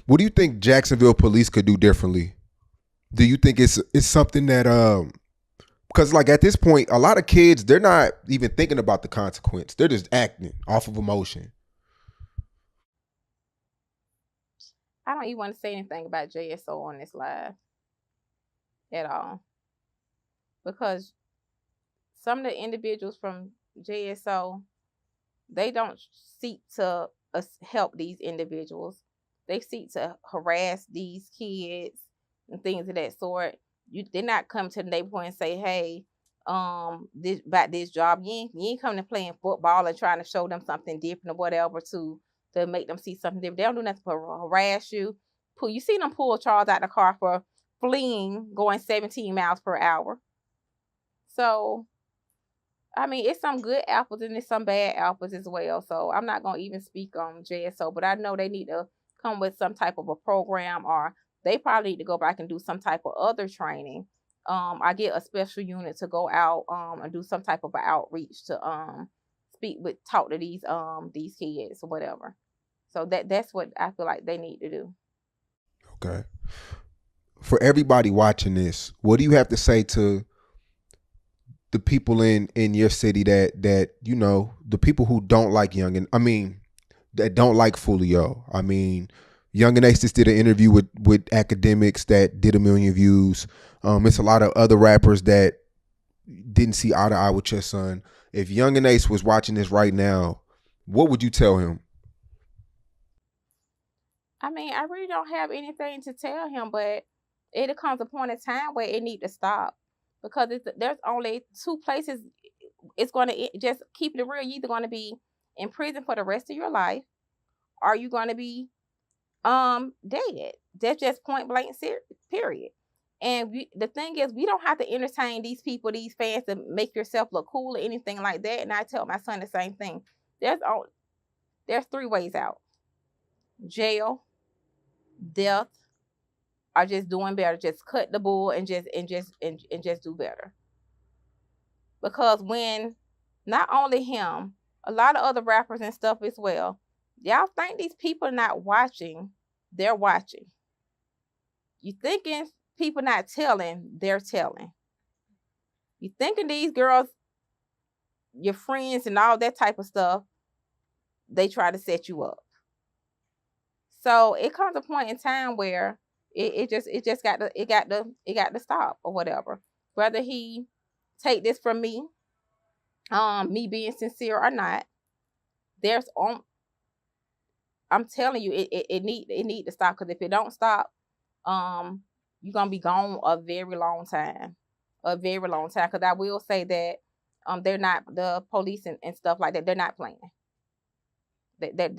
What do you think Jacksonville police could do differently? Do you think it's something that because like at this point, a lot of kids, they're not even thinking about the consequence. They're just acting off of emotion. I don't even want to say anything about JSO on this live at all, because some of the individuals from JSO, they don't seek to help these individuals. They seek to harass these kids and things of that sort. They're not coming to the neighborhood and say, hey, this about this job. You ain't coming to playing football and trying to show them something different or whatever to make them see something different. They don't do nothing to harass you. You see them pull Charles out the car for fleeing, going 17 miles per hour. So, I mean, it's some good apples and there's some bad apples as well. So I'm not gonna even speak on JSO, but I know they need to come with some type of a program, or they probably need to go back and do some type of other training. I get a special unit to go out and do some type of outreach to talk to these kids or whatever. So that's what I feel like they need to do. Okay. For everybody watching this, what do you have to say to the people in your city that the people who don't like that don't like Foolio? I mean, Young and Ace just did an interview with academics that did 1 million views. It's a lot of other rappers that didn't see eye to eye with your son. If Young and Ace was watching this right now, what would you tell him? I mean, I really don't have anything to tell him, but it comes a point in time where it need to stop, because there's only two places it's going to, just keep it real. You're either going to be in prison for the rest of your life, or you going to be dead. That's just point blank period. And the thing is, we don't have to entertain these people, these fans, to make yourself look cool or anything like that. And I tell my son the same thing. There's three ways out: jail, death, or just doing better. Just cut the bull and just do better. Because when not only him, a lot of other rappers and stuff as well, y'all think these people are not watching, they're watching. You thinking people not telling, they're telling. You thinking these girls, your friends and all that type of stuff, they try to set you up. So it comes a point in time where it just got to stop or whatever. Whether he take this from me, me being sincere or not, there's on. I'm telling you, it need to stop, because if it don't stop, you're gonna be gone a very long time, a very long time. Because I will say that they're not, the police and stuff like that, they're not playing. They're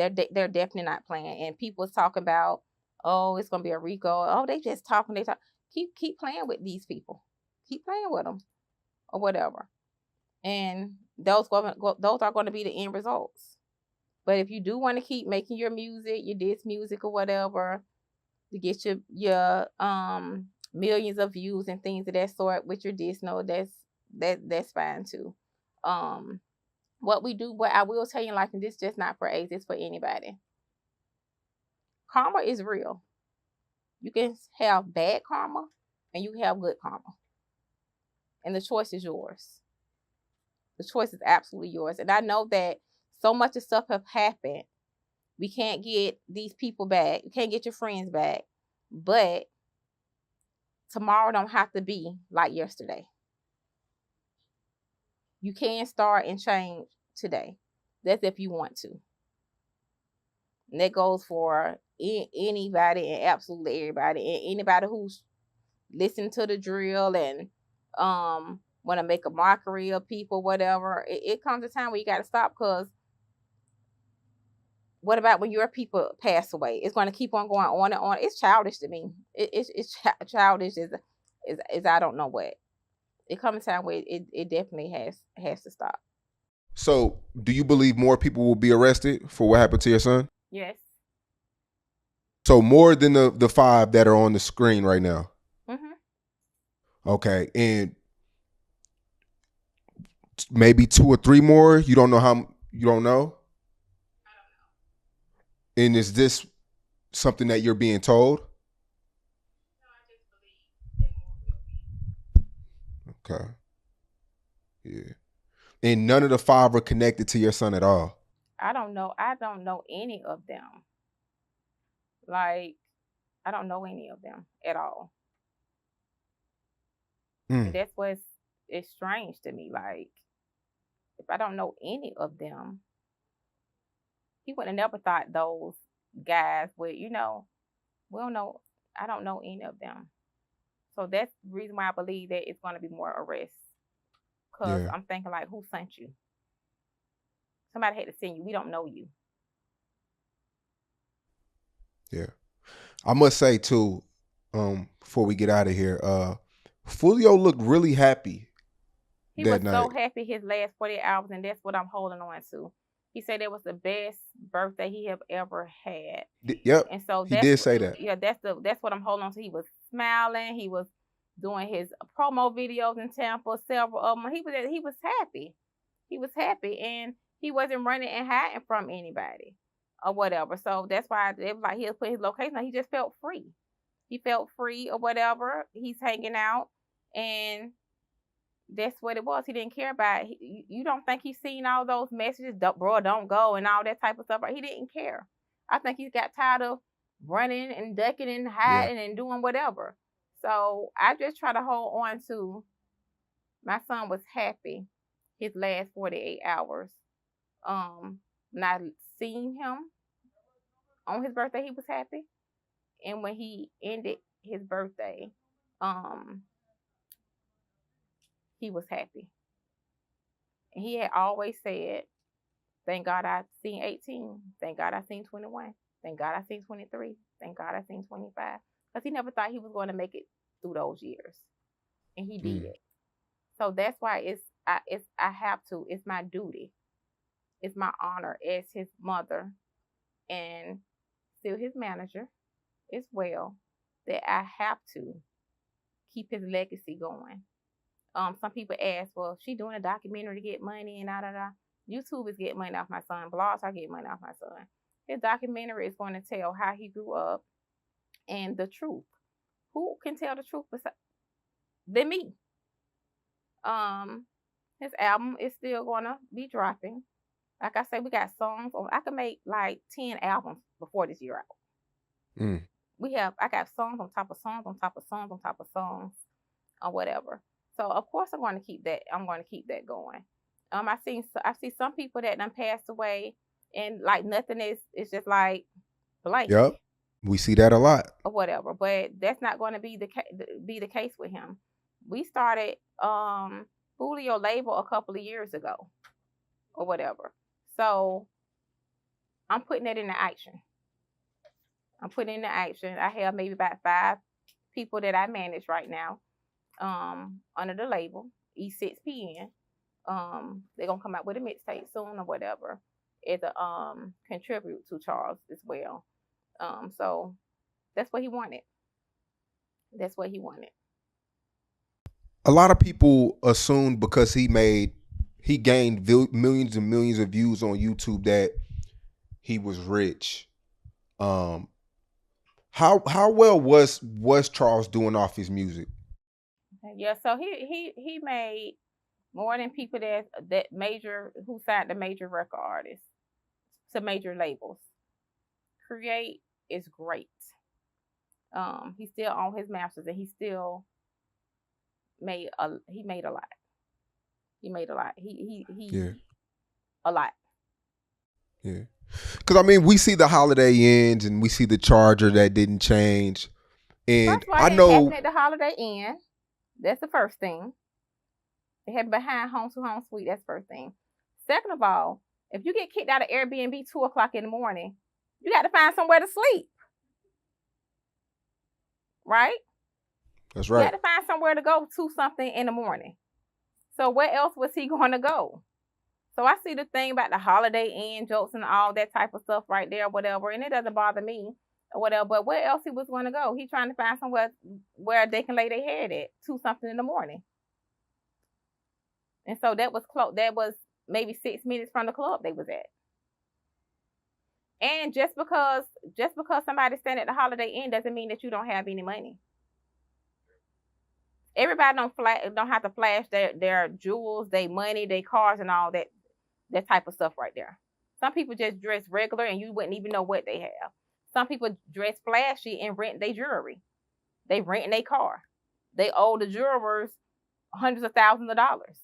definitely not playing. And people's talking about, oh, it's gonna be a RICO. Oh, they just talking. They talk. Keep playing with these people. Keep playing with them or whatever. And those are going to be the end results. But if you do want to keep making your music, your diss music or whatever, to get your millions of views and things of that sort with your diss, no, that's fine too. What I will tell you in life, and this is just not for AIDS, it's for anybody. Karma is real. You can have bad karma and you can have good karma. And the choice is yours. The choice is absolutely yours. And I know that so much of stuff have happened. We can't get these people back. You can't get your friends back. But tomorrow don't have to be like yesterday. You can start and change today. That's if you want to. And that goes for anybody and absolutely everybody. And anybody who's listening to the drill and want to make a mockery of people, whatever. It comes a time where you got to stop, because what about when your people pass away? It's going to keep on going on and on. It's childish to me. It's childish is I don't know what. It comes a time where it definitely has to stop. So, do you believe more people will be arrested for what happened to your son? Yes. So more than the 5 that are on the screen right now. Mm-hmm. Okay, and maybe 2 or 3 more. You don't know how. You don't know. And is this something that you're being told? Okay. Yeah. And none of the 5 are connected to your son at all. I don't know. I don't know any of them. Like, I don't know any of them at all. And that's what's it's strange to me. Like, if I don't know any of them, he would have never thought those guys would, we don't know. I don't know any of them. So that's the reason why I believe that it's going to be more arrests. Because I'm thinking, like, who sent you? Somebody had to send you. We don't know you. Yeah. I must say, too, before we get out of here, Foolio looked really happy. He was so happy his last 48 hours, and that's what I'm holding on to. He said it was the best birthday he have ever had. Yep. And so he did say that. Yeah, that's what I'm holding on to. He was smiling. He was doing his promo videos in Tampa, several of them. He was happy. He was happy, and he wasn't running and hiding from anybody or whatever. So that's why it was like he'll put his location. He just felt free. He felt free or whatever. He's hanging out, and that's what it was. He didn't care about it. You don't think he's seen all those messages, bro, don't go, and all that type of stuff. He didn't care. I think he got tired of running and ducking and hiding and doing whatever. So I just try to hold on to my son was happy his last 48 hours. When I seen him on his birthday, he was happy. And when he ended his birthday, um, he was happy. And he had always said, thank God I seen 18. Thank God I seen 21. Thank God I seen 23. Thank God I seen 25. Because he never thought he was going to make it through those years. And he Mm. did. So that's why I have to, it's my duty. It's my honor as his mother and still his manager as well that I have to keep his legacy going. Some people ask, well, she doing a documentary to get money and da da da. YouTube is getting money off my son. Blogs are getting money off my son. His documentary is going to tell how he grew up and the truth. Who can tell the truth than me? His album is still gonna be dropping. Like I said, we got songs on. I can make like 10 albums before this year out. Mm. I got songs on top of songs on top of songs on top of songs or whatever. So of course I'm going to keep that. I'm going to keep that going. I see some people that done passed away, and like nothing is just like blank. Yep, we see that a lot. Or whatever. But that's not going to be the case with him. We started Foolio label a couple of years ago or whatever. So I'm putting that into action. I have maybe about 5 people that I manage right now under the label E6PN. They're gonna come out with a mixtape soon or whatever. It's a contribute to Charles as well. So that's what he wanted. That's what he wanted. A lot of people assumed because he gained millions and millions of views on YouTube that he was rich. How well was Charles doing off his music? Yeah, so he made more than people that major who signed the major record artists to major labels. Create is great. He still on his masters and he still made a lot. He made a lot. He Yeah. a lot. Yeah. Because I mean, we see the Holiday Ends and we see the Charger that didn't change, and First of all, I know at the Holiday Inn. That's the first thing. They had behind home to home suite. That's the first thing. Second of all, if you get kicked out of Airbnb 2:00 in the morning, you got to find somewhere to sleep. Right? that's You right. got to find somewhere to go to something in the morning. So where else was he going to go? So I see the thing about the Holiday Inn jokes and all that type of stuff right there, whatever, and it doesn't bother me or whatever. But where else he was going to go? He's trying to find somewhere where they can lay their head at 2 something in the morning. And so that was close. That was maybe 6 minutes from the club they was at. And just because somebody's staying at the Holiday Inn doesn't mean that you don't have any money. Everybody don't have to flash their jewels, their money, their cars, and all that type of stuff right there. Some people just dress regular and you wouldn't even know what they have. Some people dress flashy and rent their jewelry. They rent their car. They owe the jewelers hundreds of thousands of dollars.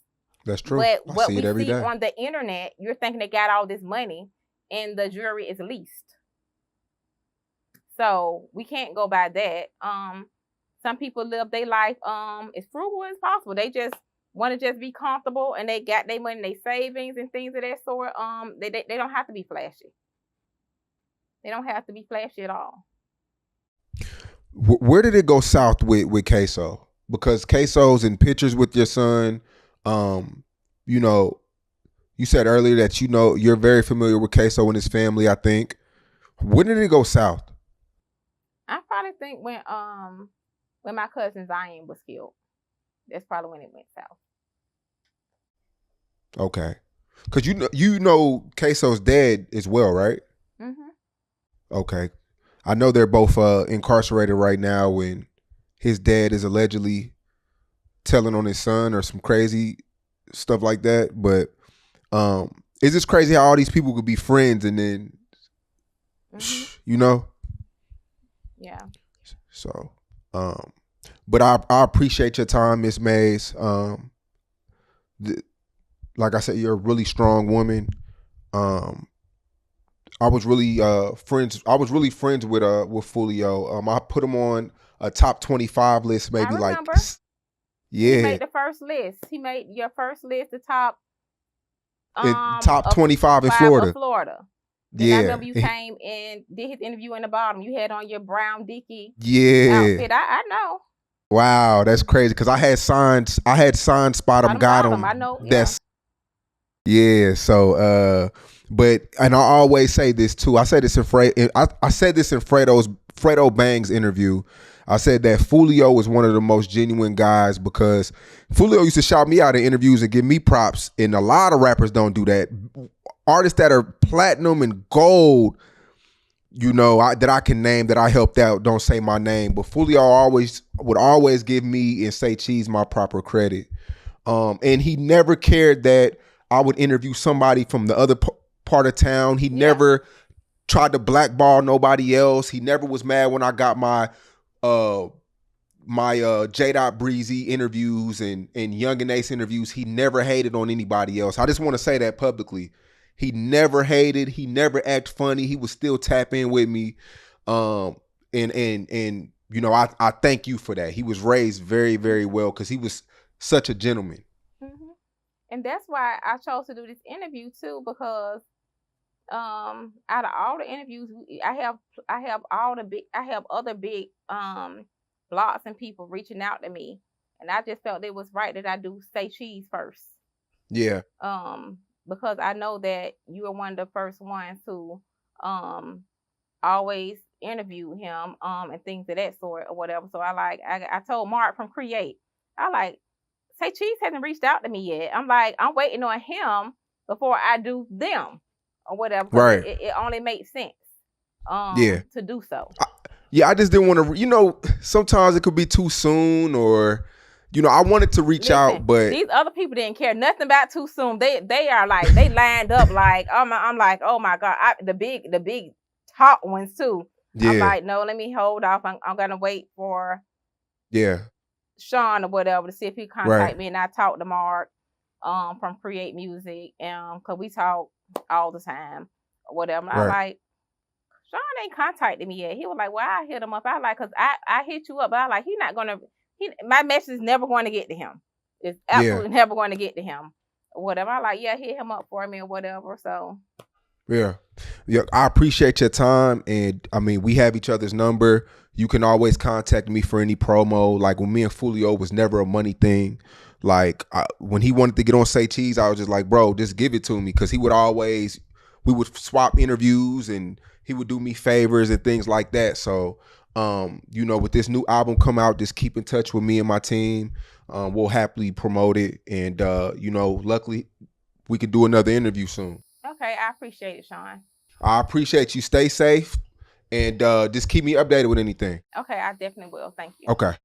That's true. But what see we it every see day. on the internet, you're thinking they got all this money and the jewelry is leased. So we can't go by that. Some people live their life as frugal as possible. They just want to just be comfortable and they got their money, their savings and things of that sort. They don't have to be flashy. They don't have to be flashy at all. Where did it go south with Queso? Because Queso's in pictures with your son. You know, you said earlier that you're very familiar with Queso and his family. I think. When did it go south? I probably think when my cousin Zion was killed. That's probably when it went south. Okay, because you know Queso's dad as well, right? Mhm. Okay, I know they're both incarcerated right now, and his dad is allegedly telling on his son or some crazy stuff like that. But it's just crazy how all these people could be friends and then, you know. Yeah. So, but I appreciate your time, Miss Mays. Like I said, you're a really strong woman. I was really friends. I was really friends with Foolio. I put him on a top 25 list, I maybe like remember. He yeah, made the first list. He made your first list, the top top of 25 in 5 of Florida. Florida. Then I Yeah, remember you came and did his interview in the bottom. You had on your brown Dickie yeah. outfit. I know. Wow, that's crazy because I had signed Spot 'em, Bottom got got him. 'em. I know. Yeah. That's yeah. So but and I always say this too. I said this in I said this in Fredo Bang's interview. I said that Foolio is one of the most genuine guys because Foolio used to shout me out in interviews and give me props, and a lot of rappers don't do that. Artists that are platinum and gold, that I can name that I helped out don't say my name, but Foolio would always give me and say Cheese my proper credit. And he never cared that I would interview somebody from the other part of town. He never tried to blackball nobody else. He never was mad when I got my J. Breezy interviews and Young and Ace interviews. He never hated on anybody else. I just want to say that publicly. He never hated. He never acted funny. He would still tap in with me. And I thank you for that. He was raised very, very well because he was such a gentleman. Mm-hmm. And that's why I chose to do this interview too, because out of all the interviews I have other big blogs and people reaching out to me, and I just felt it was right that I do Say Cheese first. Yeah. Because I know that you are one of the first ones who always interview him and things of that sort or whatever. So I told Mark from Create, I like, Say Cheese hasn't reached out to me yet. I'm like, I'm waiting on him before I do them or whatever. Right. It only makes sense to do so. I just didn't want to, sometimes it could be too soon or, I wanted to reach out, but these other people didn't care nothing about too soon. They are like, they lined up like, I'm like, oh my God, the big top ones too. Yeah. I'm like, no, let me hold off. I'm gonna wait for Sean or whatever to see if he contact me, and I talked to Mark from Create Music, cause we talk all the time or whatever. I'm like, Sean ain't contacted me yet. He was like, well, I hit him up. I like, cause I hit you up, but I like, my message is never going to get to him. It's absolutely never going to get to him. Or whatever. I like, hit him up for me or whatever. So yeah, I appreciate your time, and I mean, we have each other's number. You can always contact me for any promo. Like when me and Foolio was never a money thing. Like when he wanted to get on Say Cheese, I was just like, bro, just give it to me, because we would swap interviews and he would do me favors and things like that. So, with this new album come out, just keep in touch with me and my team. We'll happily promote it, and luckily we could do another interview soon. Okay, I appreciate it, Sean. I appreciate you. Stay safe, and just keep me updated with anything. Okay, I definitely will. Thank you. Okay.